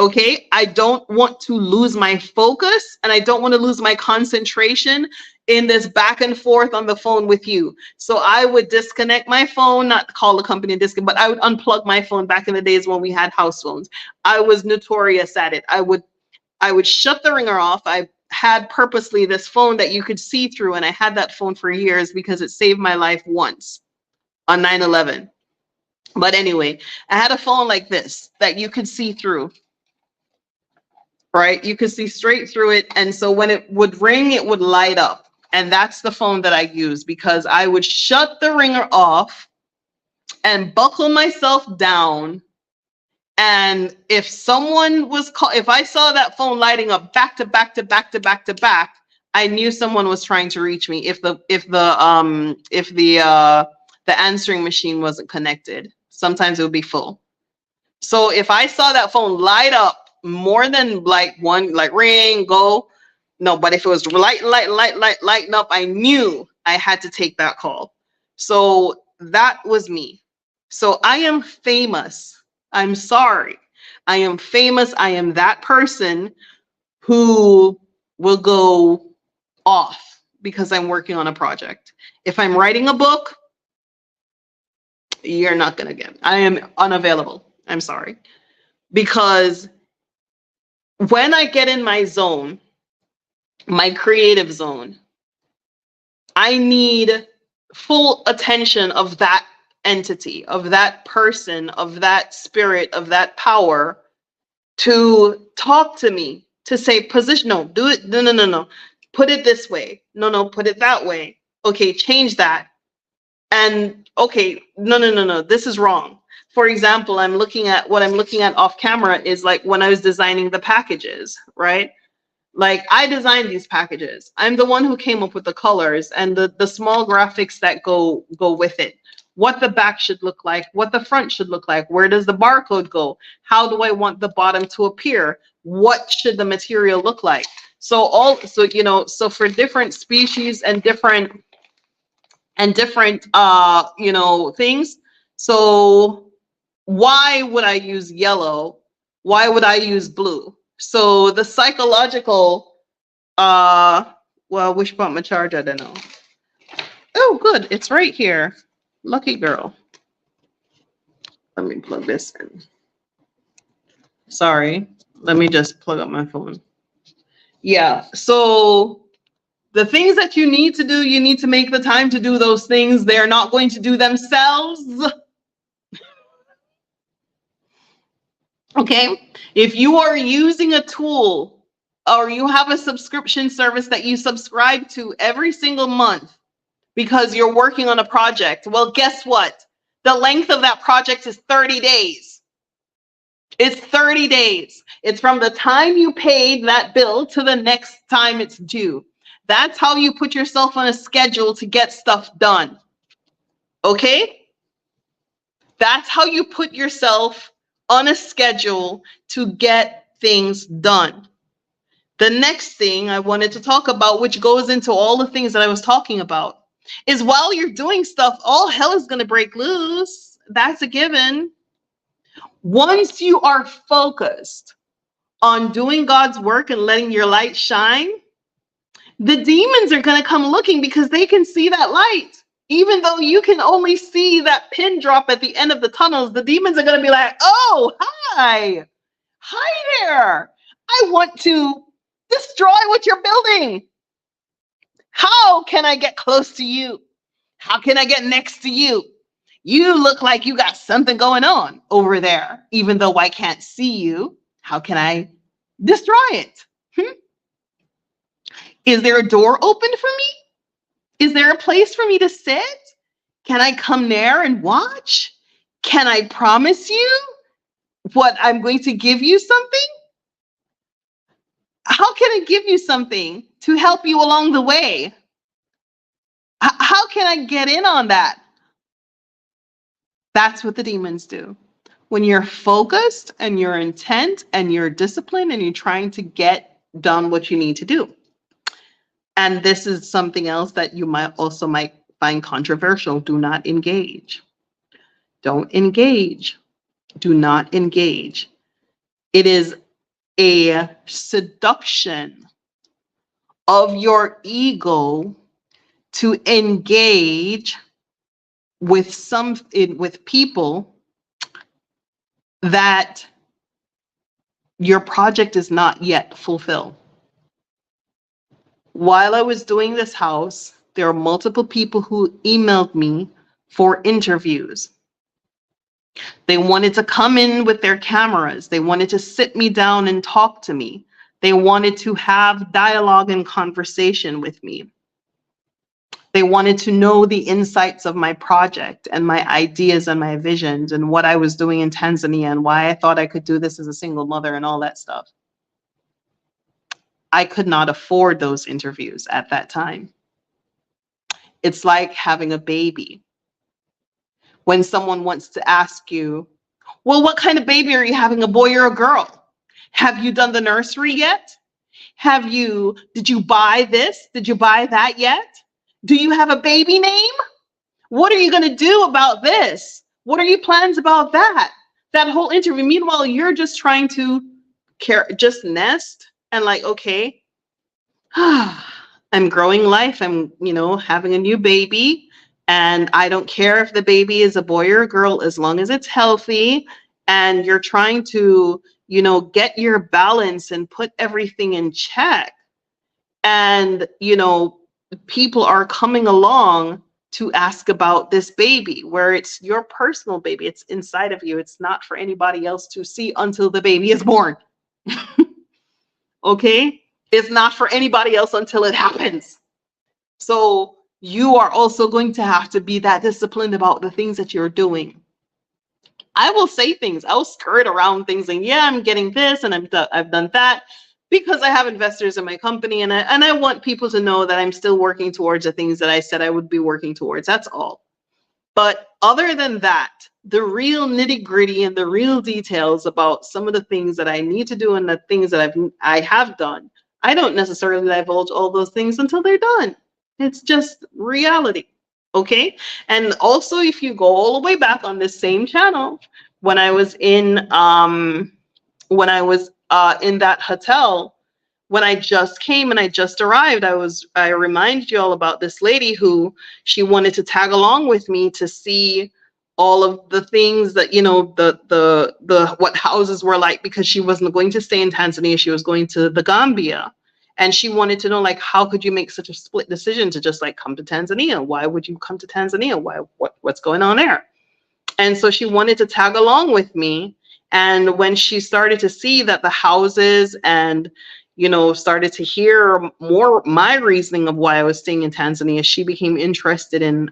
Okay? I don't want to lose my focus and I don't want to lose my concentration in this back and forth on the phone with you. So I would disconnect my phone, not call the company and disconnect, but I would unplug my phone back in the days when we had house phones. I was notorious at it. I would shut the ringer off. I had purposely this phone that you could see through, and I had that phone for years because it saved my life once on 9/11. But anyway, I had a phone like this that you could see through, right? You could see straight through it. And so when it would ring, it would light up. And that's the phone that I use because I would shut the ringer off and buckle myself down. And if someone was if I saw that phone lighting up back to back to back to back to back, I knew someone was trying to reach me if the answering machine wasn't connected. Sometimes it would be full. So if I saw that phone light up more than like one, like ring, go, no, but if it was lighting up, I knew I had to take that call. So that was me. So I am famous. I'm sorry. I am famous. I am that person who will go off because I'm working on a project. If I'm writing a book, you're not going to get it. I am unavailable. I'm sorry. Because when I get in my zone, my creative zone, I need full attention of that entity, of that person, of that spirit, of that power to talk to me, to say, position, no, do it, no, put it this way, no, put it that way, okay, change that, and okay, no, this is wrong. For example, what I'm looking at off camera is like when I was designing the packages, right? Like I designed these packages. I'm the one who came up with the colors and the small graphics that go with it. What the back should look like, what the front should look like, where does the barcode go? How do I want the bottom to appear? What should the material look like? So for different species and different things. So why would I use yellow? Why would I use blue? So the psychological, which about my charger? I don't know. Oh, good. It's right here. Lucky girl. Let me plug this in. Sorry. Let me just plug up my phone. Yeah. So the things that you need to do, you need to make the time to do those things. They're not going to do themselves. Okay, if you are using a tool or you have a subscription service that you subscribe to every single month because you're working on a project, well, guess what? The length of that project is 30 days. It's 30 days. It's from the time you paid that bill to the next time it's due. That's how you put yourself on a schedule to get stuff done. Okay? That's how you put yourself on a schedule to get things done. The next thing I wanted to talk about, which goes into all the things that I was talking about, is while you're doing stuff, all hell is going to break loose. That's a given. Once you are focused on doing God's work and letting your light shine, the demons are going to come looking because they can see that light. Even though you can only see that pin drop at the end of the tunnels, the demons are going to be like, oh, hi there. I want to destroy what you're building. How can I get close to you? How can I get next to you? You look like you got something going on over there. Even though I can't see you, how can I destroy it? Is there a door open for me? Is there a place for me to sit? Can I come there and watch? Can I promise you what I'm going to give you something? How can I give you something to help you along the way? How can I get in on that? That's what the demons do. When you're focused and you're intent and you're disciplined and you're trying to get done what you need to do. And this is something else that you might find controversial. Do not engage. Don't engage. Do not engage. It is a seduction of your ego to engage with people that your project is not yet fulfilled. While I was doing this house, there are multiple people who emailed me for interviews. They wanted to come in with their cameras. They wanted to sit me down and talk to me. They wanted to have dialogue and conversation with me. They wanted to know the insights of my project and my ideas and my visions and what I was doing in Tanzania and why I thought I could do this as a single mother and all that stuff. I could not afford those interviews at that time. It's like having a baby. When someone wants to ask you, well, what kind of baby are you having, a boy or a girl? Have you done the nursery yet? Did you buy this? Did you buy that yet? Do you have a baby name? What are you going to do about this? What are your plans about that? That whole interview. Meanwhile, you're just trying to just nest and like, okay, I'm growing life. I'm, having a new baby. And I don't care if the baby is a boy or a girl, as long as it's healthy. And you're trying to, get your balance and put everything in check. And, people are coming along to ask about this baby, where it's your personal baby. It's inside of you. It's not for anybody else to see until the baby is born. Okay? It's not for anybody else until it happens. So you are also going to have to be that disciplined about the things that you're doing. I will say things. I'll skirt around things and yeah, I'm getting this and I've done that because I have investors in my company and I want people to know that I'm still working towards the things that I said I would be working towards. That's all. But other than that, the real nitty-gritty and the real details about some of the things that I need to do and the things that I have done, I don't necessarily divulge all those things until they're done. It's just reality. Okay. And also, if you go all the way back on this same channel, when I was in that hotel, when I just came and I just arrived, I reminded you all about this lady who she wanted to tag along with me to see all of the things that, what houses were like, because she wasn't going to stay in Tanzania. She was going to the Gambia. And she wanted to know, like, how could you make such a split decision to just like come to Tanzania? Why would you come to Tanzania? What's going on there? And so she wanted to tag along with me. And when she started to see that the houses and, started to hear more my reasoning of why I was staying in Tanzania, she became interested in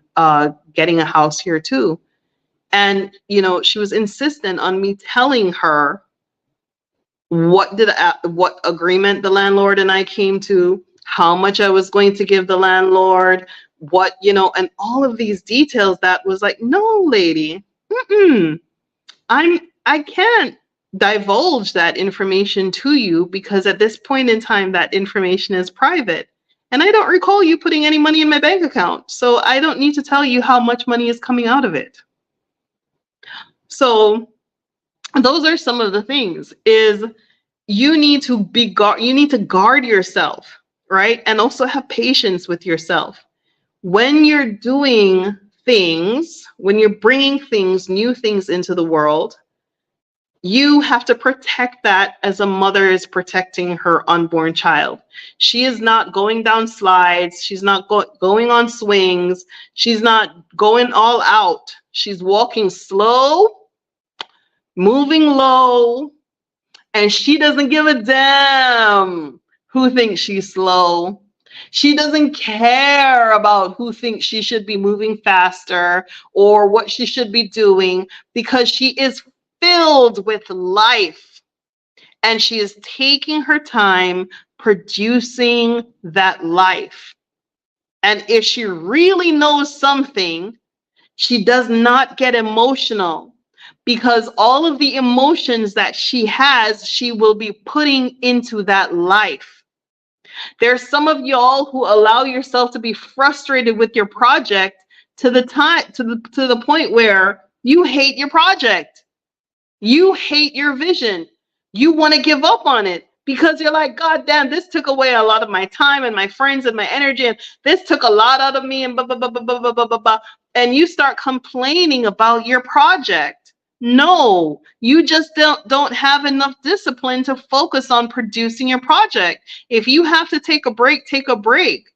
getting a house here too. And, she was insistent on me telling her what agreement the landlord and I came to, how much I was going to give the landlord, and all of these details. That was like, no, lady, I can't divulge that information to you because at this point in time, that information is private. And I don't recall you putting any money in my bank account. So I don't need to tell you how much money is coming out of it. So those are some of the things. Is you need to guard yourself, right? And also have patience with yourself. When you're doing things, when you're bringing new things into the world, you have to protect that as a mother is protecting her unborn child. She is not going down slides. She's not going on swings. She's not going all out. She's walking slow, moving low, and she doesn't give a damn who thinks she's slow. She doesn't care about who thinks she should be moving faster or what she should be doing, because she is filled with life and she is taking her time producing that life. And if she really knows something, she does not get emotional, because all of the emotions that she has, she will be putting into that life. There's some of y'all who allow yourself to be frustrated with your project to the point where you hate your project. You hate your vision. You want to give up on it because you're like, God damn, this took away a lot of my time and my friends and my energy, and this took a lot out of me, and blah, blah, blah, blah, blah, blah, blah, blah, blah. And you start complaining about your project. No, you just don't have enough discipline to focus on producing your project. If you have to take a break, take a break.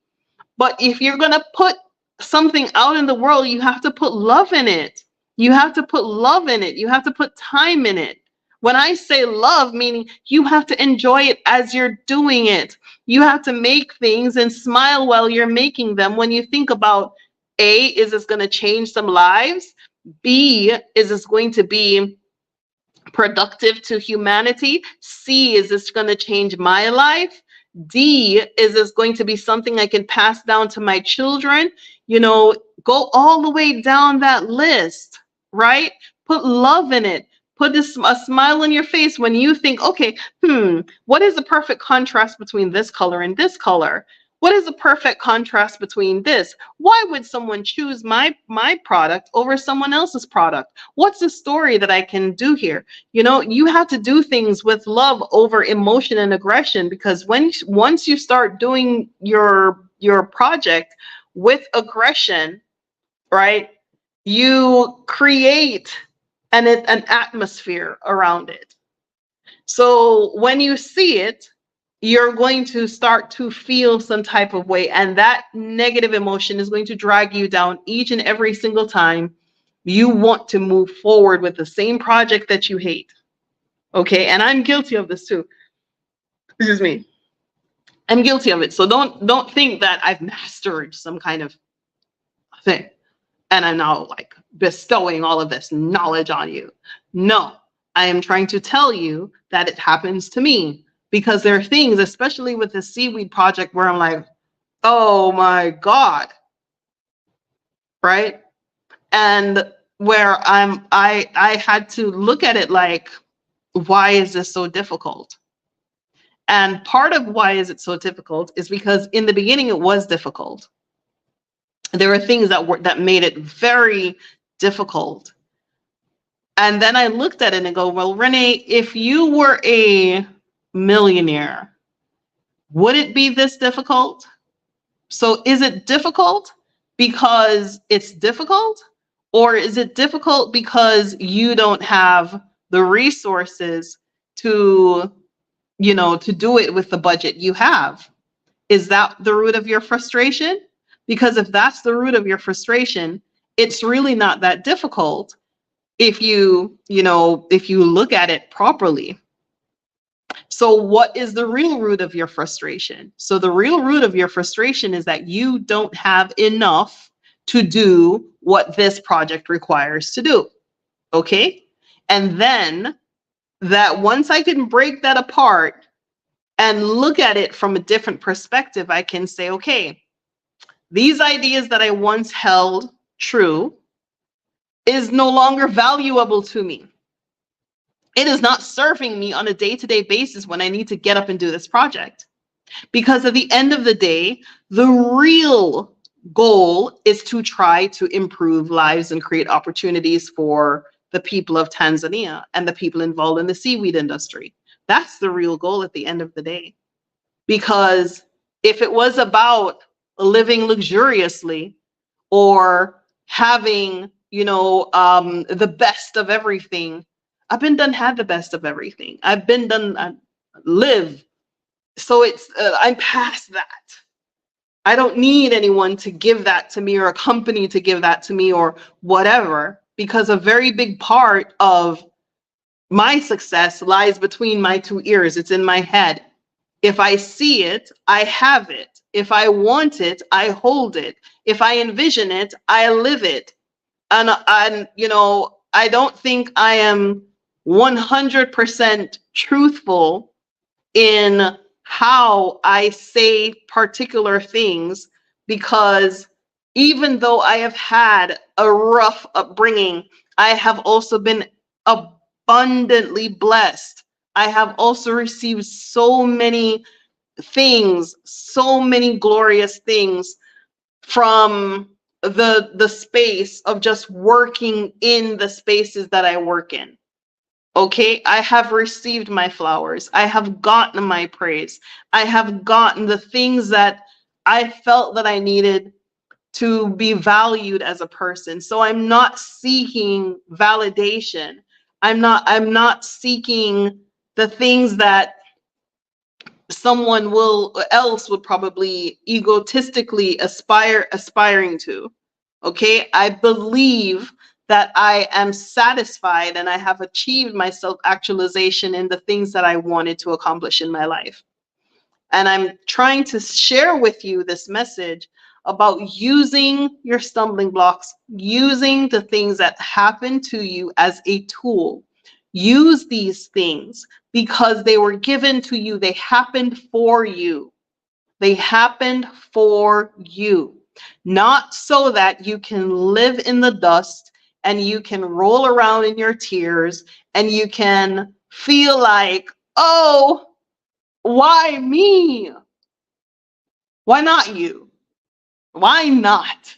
But if you're going to put something out in the world, you have to put love in it. You have to put love in it. You have to put time in it. When I say love, meaning you have to enjoy it as you're doing it. You have to make things and smile while you're making them. When you think about A, is this going to change some lives? B, is this going to be productive to humanity? C, is this going to change my life? D, is this going to be something I can pass down to my children? You know, go all the way down that list, right? Put love in it. Put a smile on your face when you think, okay, what is the perfect contrast between this color and this color? What is the perfect contrast between this? Why would someone choose my product over someone else's product? What's the story that I can do here? You know, you have to do things with love over emotion and aggression, because once you start doing your project with aggression, right, you create an atmosphere around it. So when you see it, you're going to start to feel some type of way, and that negative emotion is going to drag you down each and every single time you want to move forward with the same project that you hate. Okay, and I'm guilty of this too. Excuse me. I'm guilty of it. So don't think that I've mastered some kind of thing and I'm now like bestowing all of this knowledge on you. No, I am trying to tell you that it happens to me. Because there are things, especially with the seaweed project, where I'm like, oh my God, right? And where I had to look at it like, why is this so difficult? And part of why is it so difficult is because in the beginning it was difficult. There were things that made it very difficult. And then I looked at it and go, well, Renee, if you were a millionaire, would it be this difficult? So is it difficult because it's difficult, or is it difficult because you don't have the resources to, you know, to do it with the budget you have? Is that the root of your frustration? Because if that's the root of your frustration, it's really not that difficult if you look at it properly. So what is the real root of your frustration? So the real root of your frustration is that you don't have enough to do what this project requires to do. Okay? And then that once I can break that apart and look at it from a different perspective, I can say, okay, these ideas that I once held true is no longer valuable to me. It is not serving me on a day-to-day basis when I need to get up and do this project. Because at the end of the day, the real goal is to try to improve lives and create opportunities for the people of Tanzania and the people involved in the seaweed industry. That's the real goal at the end of the day. Because if it was about living luxuriously or having, the best of everything, I've been done had the best of everything. I've been done live. So I'm past that. I don't need anyone to give that to me or a company to give that to me or whatever, because a very big part of my success lies between my two ears. It's in my head. If I see it, I have it. If I want it, I hold it. If I envision it, I live it. And I don't think I am 100% truthful in how I say particular things, because even though I have had a rough upbringing, I have also been abundantly blessed. I have also received so many things, so many glorious things from the space of just working in the spaces that I work in. Okay, I have received my flowers. I have gotten my praise. I have gotten the things that I felt that I needed to be valued as a person. So I'm not seeking validation. I'm not seeking the things that someone else would probably egotistically aspiring to. Okay, I believe that I am satisfied and I have achieved my self-actualization in the things that I wanted to accomplish in my life. And I'm trying to share with you this message about using your stumbling blocks, using the things that happen to you as a tool. Use these things because they were given to you. They happened for you. They happened for you. Not so that you can live in the dust and you can roll around in your tears and you can feel like, oh, why me? Why not you? Why not?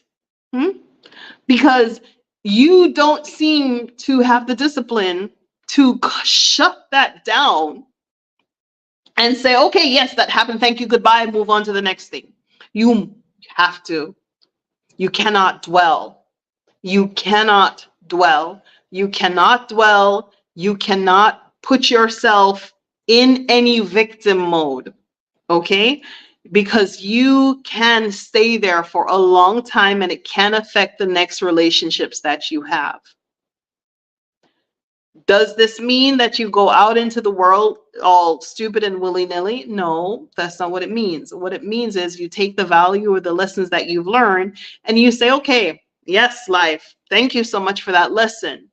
Because you don't seem to have the discipline to shut that down and say, okay, yes, that happened. Thank you. Goodbye. Move on to the next thing. You have to. You cannot dwell. You cannot dwell. You cannot dwell. You cannot put yourself in any victim mode. Okay? Because you can stay there for a long time and it can affect the next relationships that you have. Does this mean that you go out into the world all stupid and willy-nilly? No, that's not what it means. What it means is you take the value or the lessons that you've learned and you say, okay, yes, life, thank you so much for that lesson.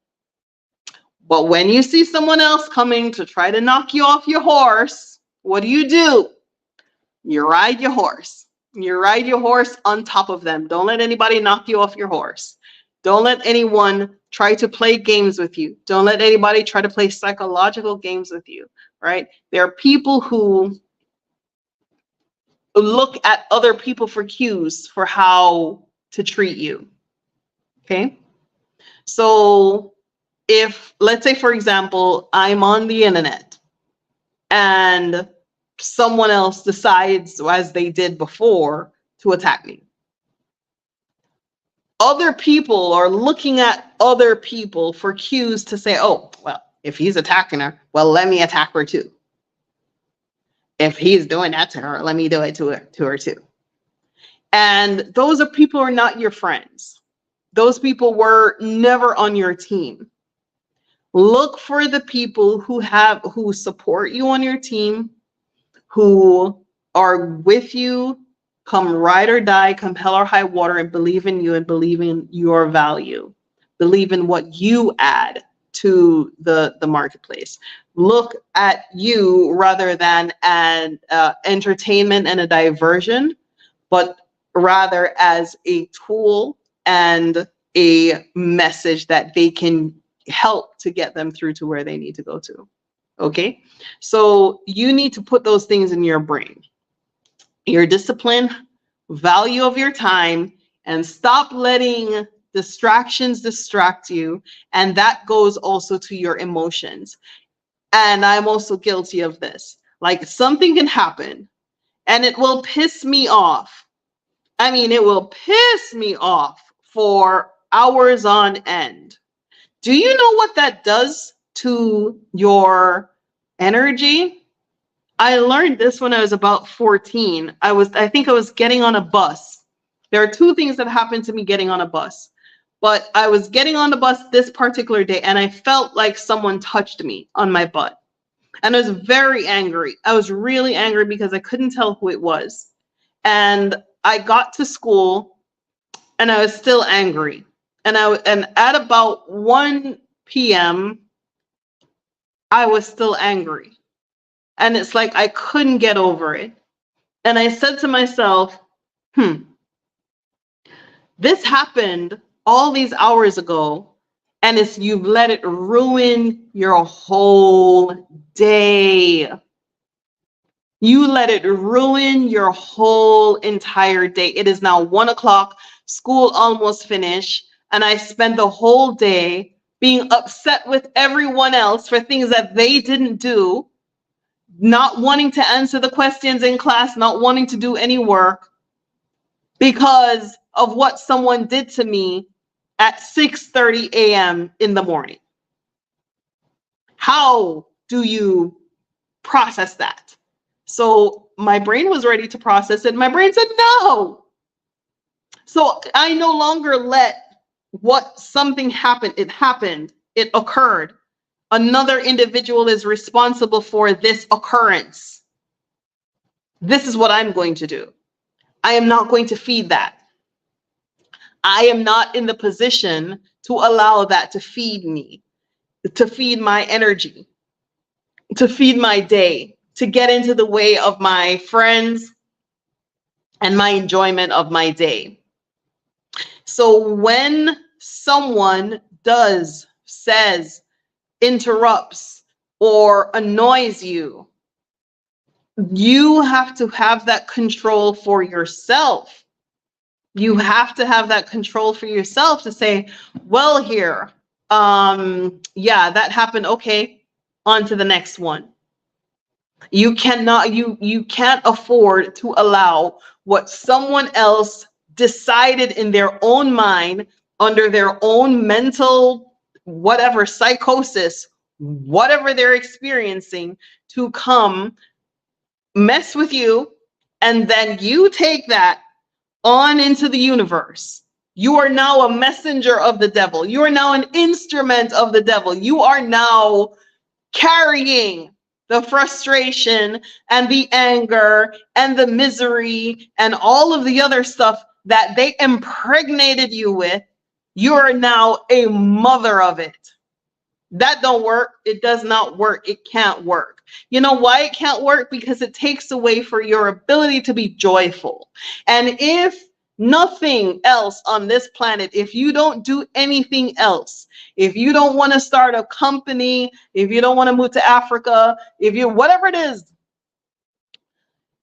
But when you see someone else coming to try to knock you off your horse, what do? You ride your horse. You ride your horse on top of them. Don't let anybody knock you off your horse. Don't let anyone try to play games with you. Don't let anybody try to play psychological games with you, right? There are people who look at other people for cues for how to treat you, okay? So if, let's say, for example, I'm on the internet and someone else decides, as they did before, to attack me. Other people are looking at other people for cues to say, oh, well, if he's attacking her, well, let me attack her too. If he's doing that to her, let me do it to her too. And those are people who are not your friends. Those people were never on your team. Look for the people who support you on your team, who are with you, come ride or die, come hell or high water, and believe in you and believe in your value. Believe in what you add to the marketplace. Look at you rather than an entertainment and a diversion, but rather as a tool and a message that they can help to get them through to where they need to go to. Okay, so you need to put those things in your brain. Your discipline, value of your time, and stop letting distractions distract you. And that goes also to your emotions. And I'm also guilty of this. Like, something can happen and it will piss me off. I mean, it will piss me off for hours on end. Do you know what that does to your energy? I learned this when I was about 14. I think I was getting on a bus. There are two things that happened to me getting on a bus. But I was getting on the bus this particular day and I felt like someone touched me on my butt. And I was very angry. I was really angry because I couldn't tell who it was. And I got to school and I was still angry. And at about 1 p.m., I was still angry. And it's like I couldn't get over it. And I said to myself, this happened all these hours ago, and you've let it ruin your whole day. You let it ruin your whole entire day. It is now 1 o'clock, school almost finished, and I spent the whole day being upset with everyone else for things that they didn't do, not wanting to answer the questions in class, not wanting to do any work because of what someone did to me at 6:30 a.m. in the morning. How do you process that? So my brain was ready to process it. My brain said no. So I no longer let what something happened. It happened. It occurred. Another individual is responsible for this occurrence. This is what I'm going to do. I am not going to feed that. I am not in the position to allow that to feed me, to feed my energy, to feed my day, to get into the way of my friends and my enjoyment of my day. So when someone does, says, interrupts, or annoys you, you have to have that control for yourself. You have to have that control for yourself to say, well, here, yeah, that happened. Okay, on to the next one. You cannot, you can't afford to allow what someone else decided in their own mind, under their own mental, whatever, psychosis, whatever they're experiencing, to come mess with you, and then you take that on into the universe. You are now a messenger of the devil. You are now an instrument of the devil. You are now carrying the frustration and the anger and the misery and all of the other stuff that they impregnated you with. You are now a mother of it. That don't work. It does not work. It can't work. You know why it can't work? Because it takes away from your ability to be joyful. And if nothing else on this planet, if you don't do anything else, if you don't want to start a company, if you don't want to move to Africa, if you, whatever it is,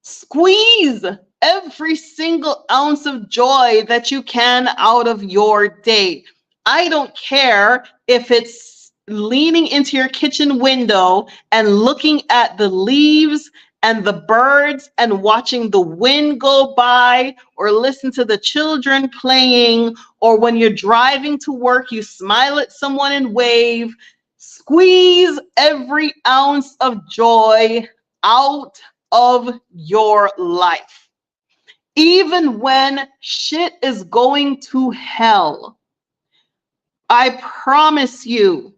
squeeze every single ounce of joy that you can out of your day. I don't care if it's leaning into your kitchen window and looking at the leaves and the birds and watching the wind go by, or listen to the children playing, or when you're driving to work, you smile at someone and wave. Squeeze every ounce of joy out of your life. Even when shit is going to hell, I promise you,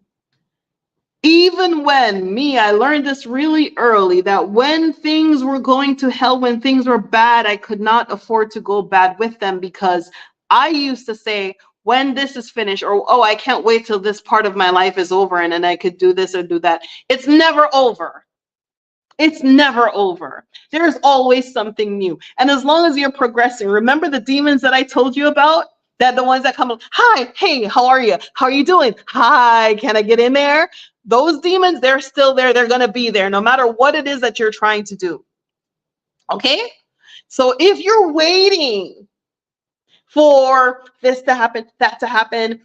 even when I learned this really early, that when things were going to hell, when things were bad, I could not afford to go bad with them, because I used to say, when this is finished, or, oh, I can't wait till this part of my life is over and then I could do this or do that. It's never over. It's never over. There's always something new. And as long as you're progressing, remember the demons that I told you about? That the ones that come, hi, hey, how are you? How are you doing? Hi, can I get in there? Those demons, they're still there. They're going to be there no matter what it is that you're trying to do. Okay? So if you're waiting for this to happen, that to happen,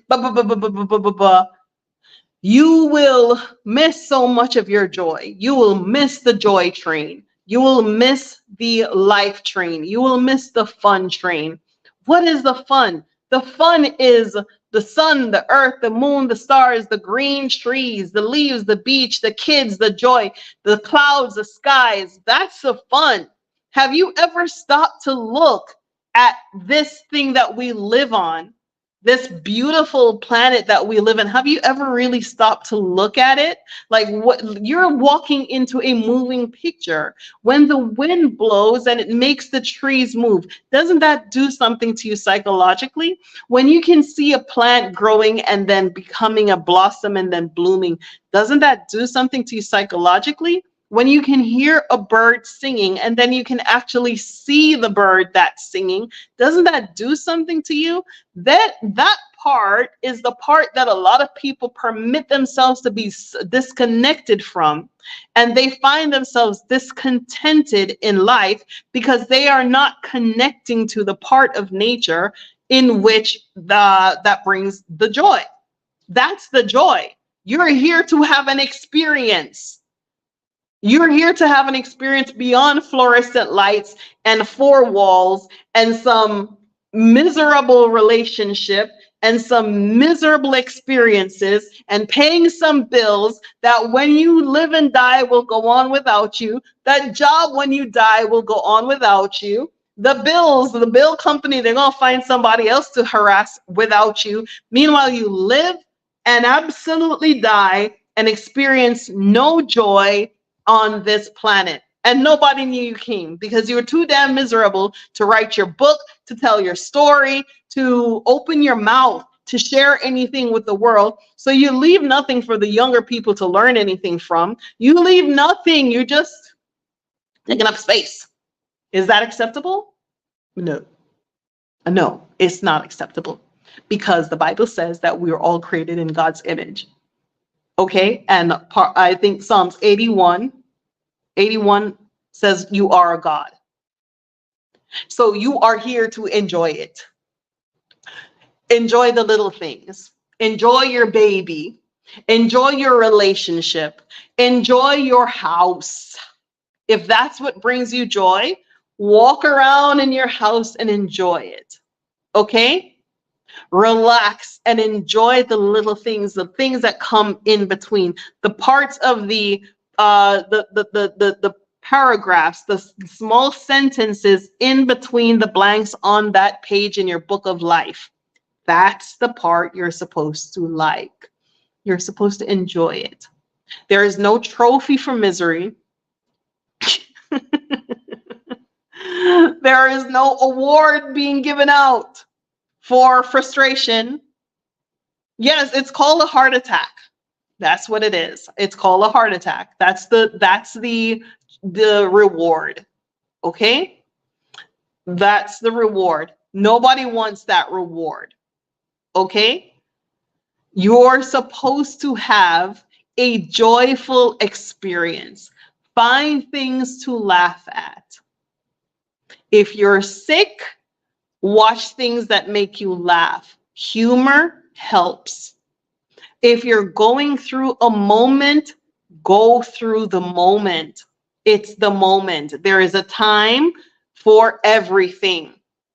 you will miss so much of your joy. You will miss the joy train. You will miss the life train. You will miss the fun train. What is the fun? The fun is the sun, the earth, the moon, the stars, the green trees, the leaves, the beach, the kids, the joy, the clouds, the skies. That's the fun. Have you ever stopped to look at this thing that we live on, this beautiful planet that we live in? Have you ever really stopped to look at it? Like, what, you're walking into a moving picture. When the wind blows and it makes the trees move, doesn't that do something to you psychologically? When you can see a plant growing and then becoming a blossom and then blooming, doesn't that do something to you psychologically? When you can hear a bird singing and then you can actually see the bird that's singing, doesn't that do something to you? That part is the part that a lot of people permit themselves to be disconnected from, and they find themselves discontented in life because they are not connecting to the part of nature in which that brings the joy. That's the joy. You're here to have an experience. You're here to have an experience beyond fluorescent lights and four walls and some miserable relationship and some miserable experiences and paying some bills that when you live and die will go on without you. That job when you die will go on without you. The bills, the bill company, they're going to find somebody else to harass without you. Meanwhile, you live and absolutely die and experience no joy on this planet. And nobody knew you came because you were too damn miserable to write your book, to tell your story, to open your mouth, to share anything with the world. So you leave nothing for the younger people to learn anything from. You leave nothing. You're just taking up space. Is that acceptable? No. No, it's not acceptable because the Bible says that we are all created in God's image. Okay, and I think Psalms 81 says you are a God. So you are here to enjoy it. Enjoy the little things. Enjoy your baby. Enjoy your relationship. Enjoy your house. If that's what brings you joy, walk around in your house and enjoy it. Okay? Relax and enjoy the little things, the things that come in between, the parts of the paragraphs, the small sentences in between the blanks on that page in your book of life. That's the part you're supposed to like. You're supposed to enjoy it. There is no trophy for misery. There is no award being given out for frustration. Yes, it's called a heart attack. That's what it is. It's called a heart attack. That's the reward. Okay? That's the reward. Nobody wants that reward. Okay? You're supposed to have a joyful experience. Find things to laugh at. If you're sick, watch things that make you laugh. Humor helps. If you're going through a moment, go through the moment. It's the moment. There is a time for everything.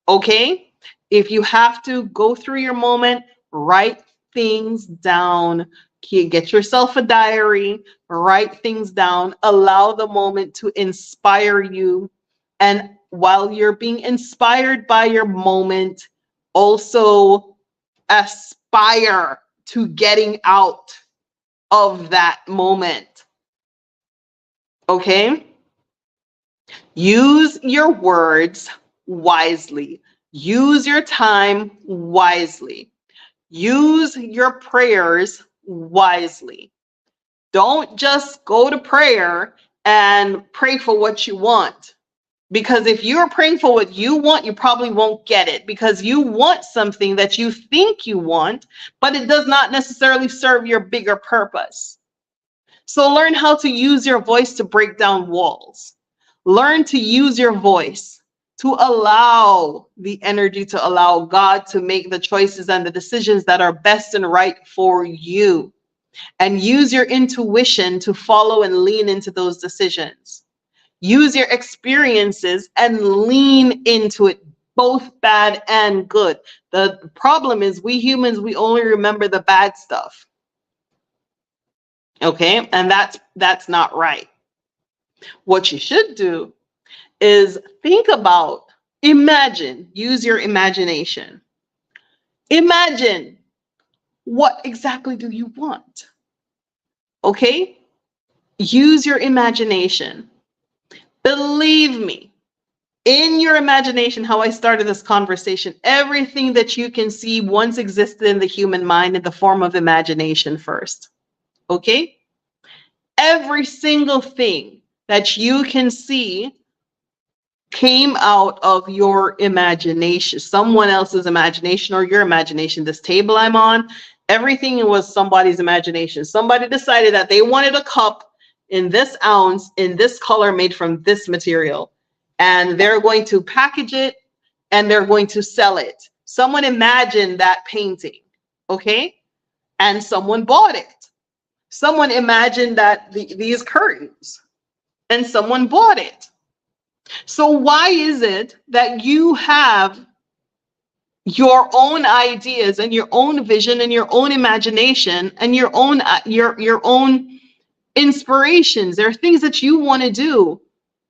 Okay? If you have to go through your moment, write things down. Get yourself a diary, write things down, allow the moment to inspire you. And while you're being inspired by your moment, also aspire to getting out of that moment. Okay? Use your words wisely. Use your time wisely. Use your prayers wisely. Don't just go to prayer and pray for what you want. Because if you're praying for what you want, you probably won't get it because you want something that you think you want, but it does not necessarily serve your bigger purpose. So learn how to use your voice to break down walls. Learn to use your voice to allow the energy, to allow God to make the choices and the decisions that are best and right for you. And use your intuition to follow and lean into those decisions. Use your experiences and lean into it, both bad and good. The problem is we humans, we only remember the bad stuff. Okay, and that's not right. What you should do is think about, imagine, use your imagination. Imagine, what exactly do you want? Okay, use your imagination. Believe me, in your imagination, how I started this conversation, everything that you can see once existed in the human mind in the form of imagination first. Okay? Every single thing that you can see came out of your imagination, someone else's imagination or your imagination. This table I'm on, everything was somebody's imagination. Somebody decided that they wanted a cup in this ounce, in this color, made from this material. And they're going to package it and they're going to sell it. Someone imagined that painting, okay? And someone bought it. Someone imagined that these curtains and someone bought it. So why is it that you have your own ideas and your own vision and your own imagination and your own inspirations? There are things that you want to do,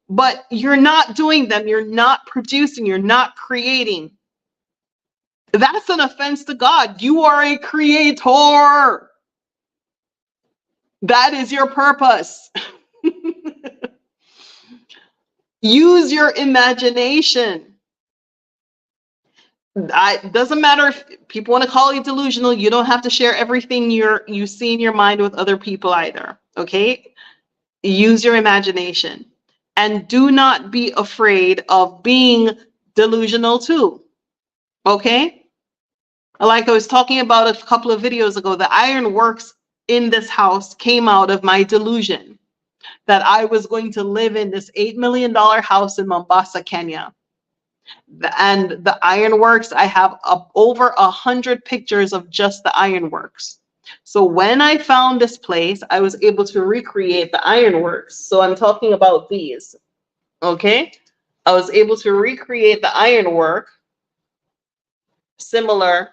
but you're not doing them. You're not producing. You're not creating. That's an offense to God. You are a creator. That is your purpose. Use your imagination. It doesn't matter if people want to call you delusional. You don't have to share everything you see in your mind with other people either. Okay? Use your imagination. And do not be afraid of being delusional too. Okay? Like I was talking about a couple of videos ago, the ironworks in this house came out of my delusion that I was going to live in this $8 million house in Mombasa, Kenya. And the ironworks, I have over 100 pictures of just the ironworks. So when I found this place, I was able to recreate the ironworks. So I'm talking about these, okay? I was able to recreate the ironwork similar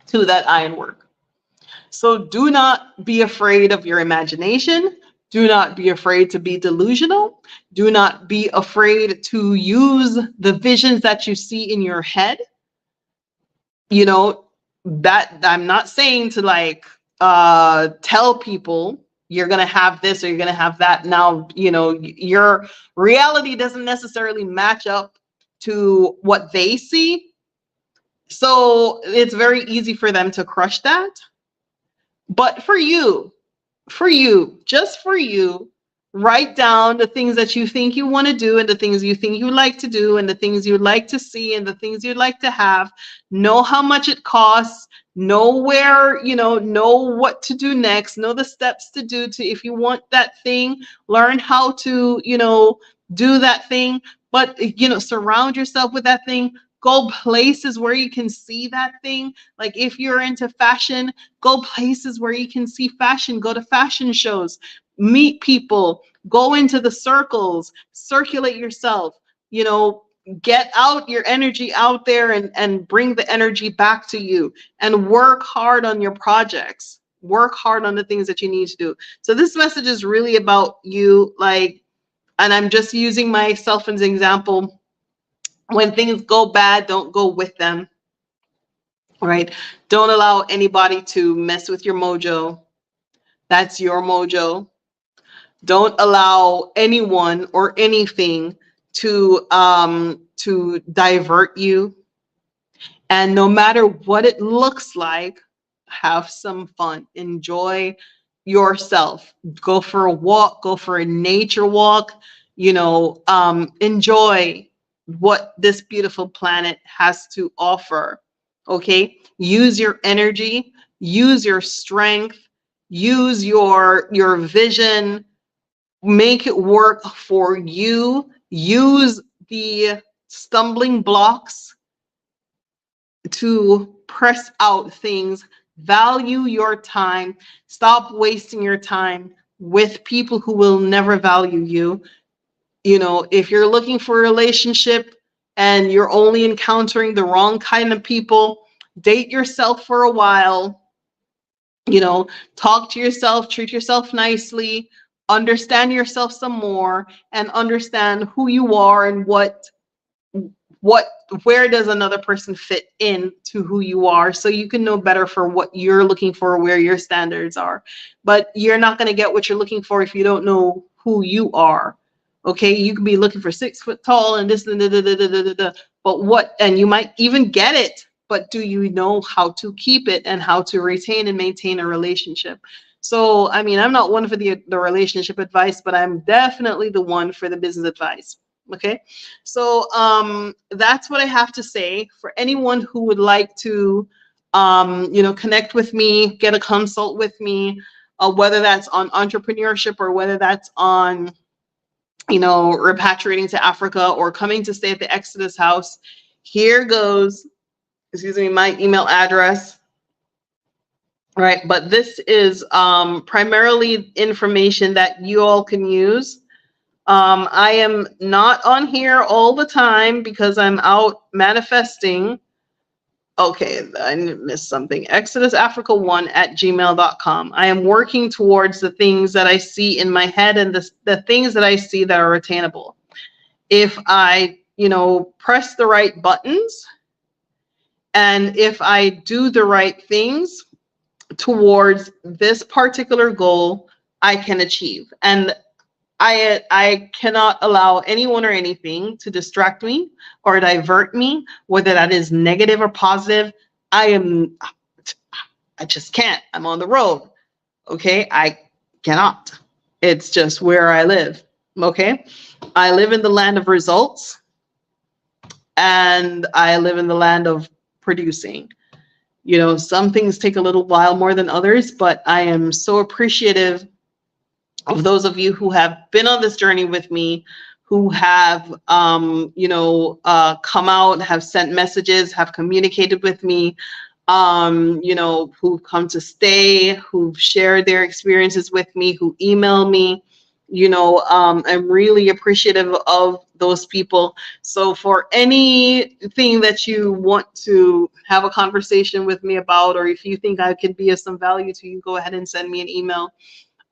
to that ironwork. So do not be afraid of your imagination. Do not be afraid to be delusional. Do not be afraid to use the visions that you see in your head. You know, that I'm not saying to like tell people you're going to have this or you're going to have that. Now, you know, your reality doesn't necessarily match up to what they see. So it's very easy for them to crush that. But for you, just for you, write down the things that you think you want to do and the things you think you like to do and the things you'd like to see and the things you'd like to have. Know how much it costs. Know where, you know what to do next. Know the steps to do to, if you want that thing, learn how to, do that thing. But, surround yourself with that thing. Go places where you can see that thing. Like if you're into fashion, go places where you can see fashion. Go to fashion shows, meet people, go into the circles, circulate yourself, get out your energy out there and bring the energy back to you and work hard on your projects. Work hard on the things that you need to do. So this message is really about you, and I'm just using myself as an example. When things go bad, don't go with them, right? Don't allow anybody to mess with your mojo. That's your mojo. Don't allow anyone or anything to divert you. And no matter what it looks like, have some fun. Enjoy yourself. Go for a walk. Go for a nature walk. Enjoy what this beautiful planet has to offer. Okay, use your energy, use your strength, use your vision, make it work for you. Use the stumbling blocks to press out things. Value your time. Stop wasting your time with people who will never value you. If you're looking for a relationship and you're only encountering the wrong kind of people, date yourself for a while, talk to yourself, treat yourself nicely, understand yourself some more, and understand who you are and where does another person fit in to who you are, so you can know better for what you're looking for, where your standards are. But you're not going to get what you're looking for if you don't know who you are. Okay, you could be looking for 6 foot tall and this and but and you might even get it, but do you know how to keep it and how to retain and maintain a relationship? So, I mean, I'm not one for the relationship advice, but I'm definitely the one for the business advice. Okay, so that's what I have to say. For anyone who would like to connect with me, get a consult with me, whether that's on entrepreneurship or whether that's on repatriating to Africa or coming to stay at the Exodus House, here goes, excuse me, my email address. All right, but this is primarily information that you all can use. I am not on here all the time because I'm out manifesting. Okay, I missed something. ExodusAfrica1@gmail.com. I am working towards the things that I see in my head and the things that I see that are attainable. If I, press the right buttons and if I do the right things towards this particular goal, I can achieve. And I cannot allow anyone or anything to distract me or divert me, whether that is negative or positive. I just can't. I'm on the road. Okay, I cannot. It's just where I live. Okay, I live in the land of results and I live in the land of producing. Some things take a little while more than others, but I am so appreciative of those of you who have been on this journey with me, who have, come out, have sent messages, have communicated with me, who've come to stay, who've shared their experiences with me, who email me. I'm really appreciative of those people. So for anything that you want to have a conversation with me about, or if you think I could be of some value to you, go ahead and send me an email.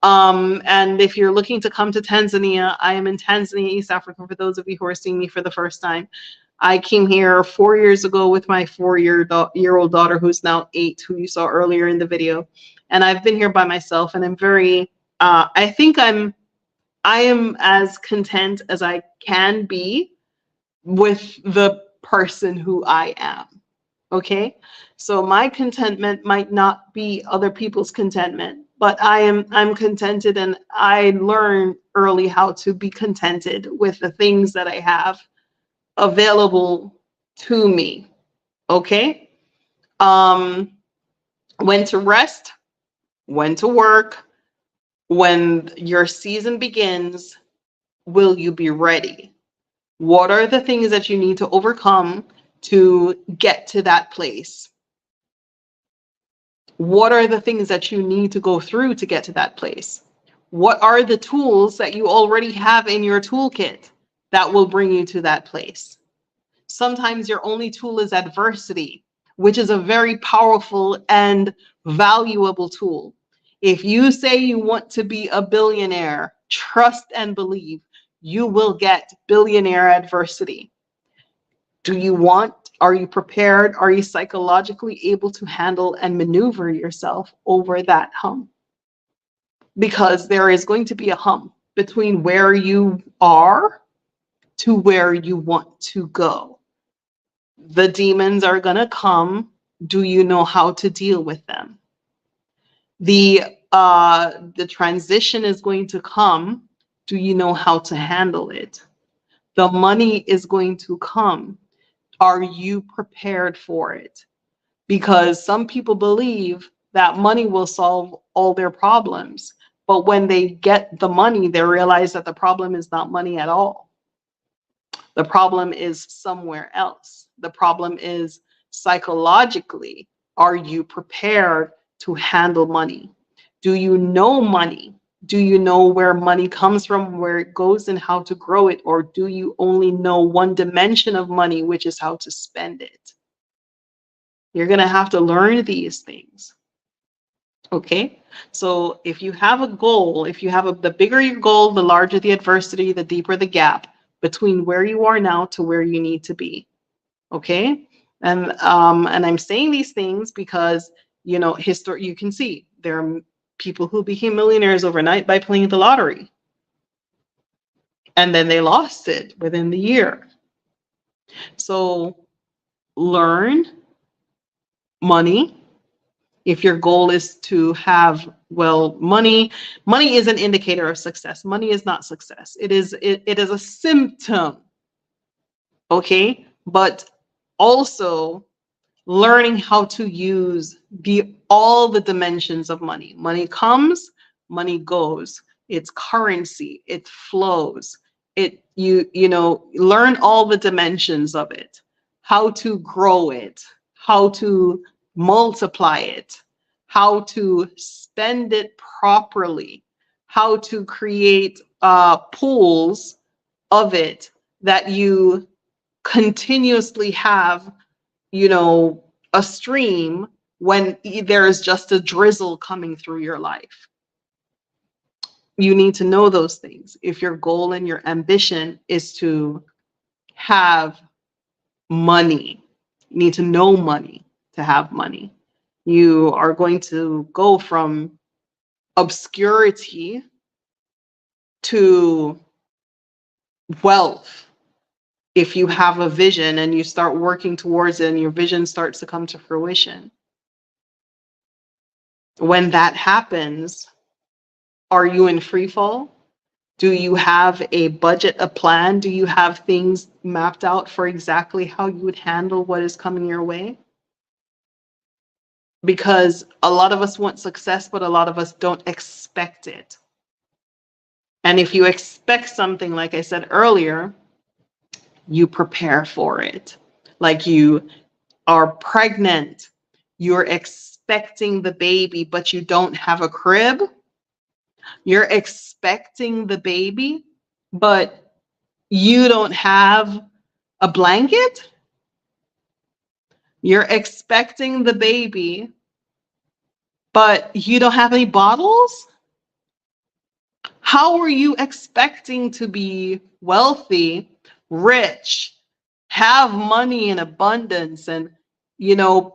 And if you're looking to come to Tanzania, I am in Tanzania, East Africa, for those of you who are seeing me for the first time. I came here 4 years ago with my 4-year-old daughter, who's now 8, who you saw earlier in the video. And I've been here by myself, and I'm very, I think I am as content as I can be with the person who I am. Okay, so my contentment might not be other people's contentment, but I'm contented, and I learned early how to be contented with the things that I have available to me. Okay, when to rest, when to work, when your season begins, will you be ready? What are the things that you need to overcome to get to that place? What are the things that you need to go through to get to that place? What are the tools that you already have in your toolkit that will bring you to that place? Sometimes your only tool is adversity, which is a very powerful and valuable tool. If you say you want to be a billionaire, trust and believe you will get billionaire adversity. Do you want? Are you prepared? Are you psychologically able to handle and maneuver yourself over that hump? Because there is going to be a hump between where you are to where you want to go. The demons are going to come. Do you know how to deal with them? The transition is going to come. Do you know how to handle it? The money is going to come. Are you prepared for it? Because some people believe that money will solve all their problems. But when they get the money, they realize that the problem is not money at all. The problem is somewhere else. The problem is psychologically. Are you prepared to handle money? Do you know money? Do you know where money comes from, where it goes, and how to grow it? Or do you only know one dimension of money, which is how to spend it? You're going to have to learn these things. Okay, so if you have a goal, if you have the bigger your goal, the larger the adversity, the deeper the gap between where you are now to where you need to be. Okay, and I'm saying these things because you can see there are people who became millionaires overnight by playing the lottery, and then they lost it within the year. So learn money. If your goal is to have, money is an indicator of success. Money is not success. It is a symptom Okay? But also learning how to use all the dimensions of money. Money comes, money goes. It's currency, it flows. Learn all the dimensions of it, how to grow it, how to multiply it, how to spend it properly, how to create pools of it that you continuously have, a stream when there is just a drizzle coming through your life. You need to know those things. If your goal and your ambition is to have money, you need to know money to have money. You are going to go from obscurity to wealth if you have a vision and you start working towards it and your vision starts to come to fruition. When that happens, are you in free fall? Do you have a budget, a plan? Do you have things mapped out for exactly how you would handle what is coming your way? Because a lot of us want success, but a lot of us don't expect it. And if you expect something, like I said earlier, you prepare for it. Like you are pregnant, you're expecting the baby, but you don't have a crib. You're expecting the baby, but you don't have a blanket. You're expecting the baby, but you don't have any bottles. How are you expecting to be wealthy, rich, have money in abundance, and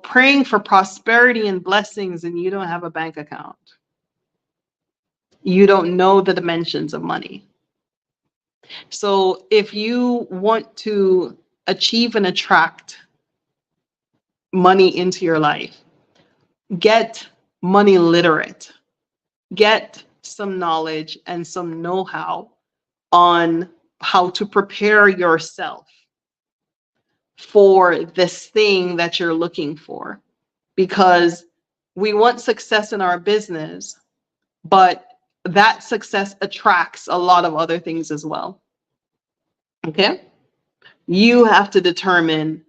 praying for prosperity and blessings, and you don't have a bank account? You don't know the dimensions of money. So if you want to achieve and attract money into your life, get money literate, get some knowledge and some know-how on how to prepare yourself for this thing that you're looking for. Because we want success in our business, but that success attracts a lot of other things as well. Okay? You have to determine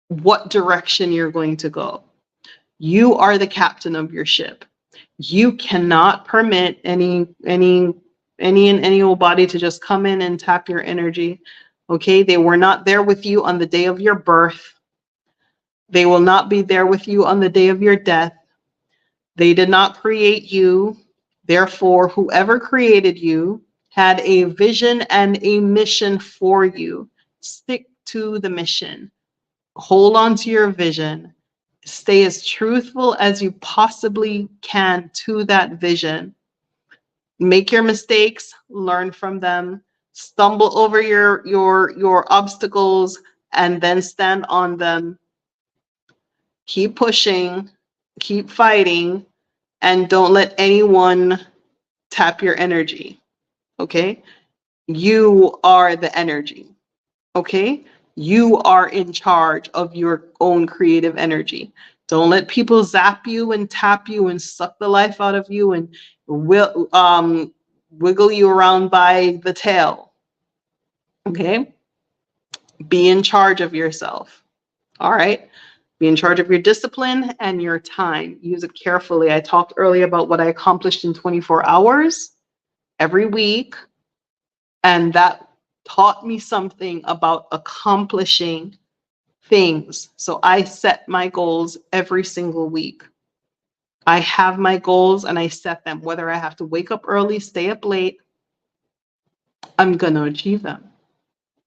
what direction you're going to go. You are the captain of your ship. You cannot permit any old body to just come in and tap your energy. Okay? They were not there with you on the day of your birth. They will not be there with you on the day of your death. They did not create you. Therefore, whoever created you had a vision and a mission for you. Stick to the mission. Hold on to your vision. Stay as truthful as you possibly can to that vision. Make your mistakes, learn from them, stumble over your obstacles, and then stand on them. Keep pushing, keep fighting, and don't let anyone tap your energy. Okay? You are the energy. Okay? You are in charge of your own creative energy. Don't let people zap you and tap you and suck the life out of you and wiggle you around by the tail. Okay? Be in charge of yourself. All right? Be in charge of your discipline and your time. Use it carefully. I talked earlier about what I accomplished in 24 hours every week, and that taught me something about accomplishing things. So I set my goals every single week. I have my goals and I set them. Whether I have to wake up early, stay up late, I'm going to achieve them.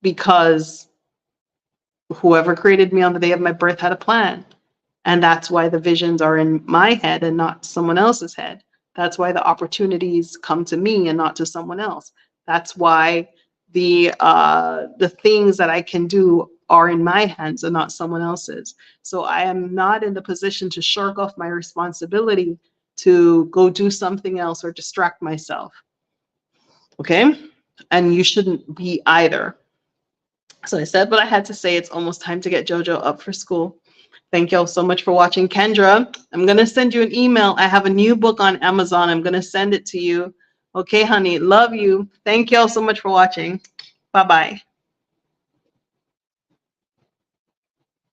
Because whoever created me on the day of my birth had a plan. And that's why the visions are in my head and not someone else's head. That's why the opportunities come to me and not to someone else. That's why the things that I can do are in my hands and not someone else's. So I am not in the position to shirk off my responsibility to go do something else or distract myself. Okay? And you shouldn't be either. So I said what I had to say. It's almost time to get JoJo up for school. Thank y'all so much for watching. Kendra, I'm going to send you an email. I have a new book on Amazon. I'm going to send it to you. Okay, honey. Love you. Thank y'all so much for watching. Bye-bye.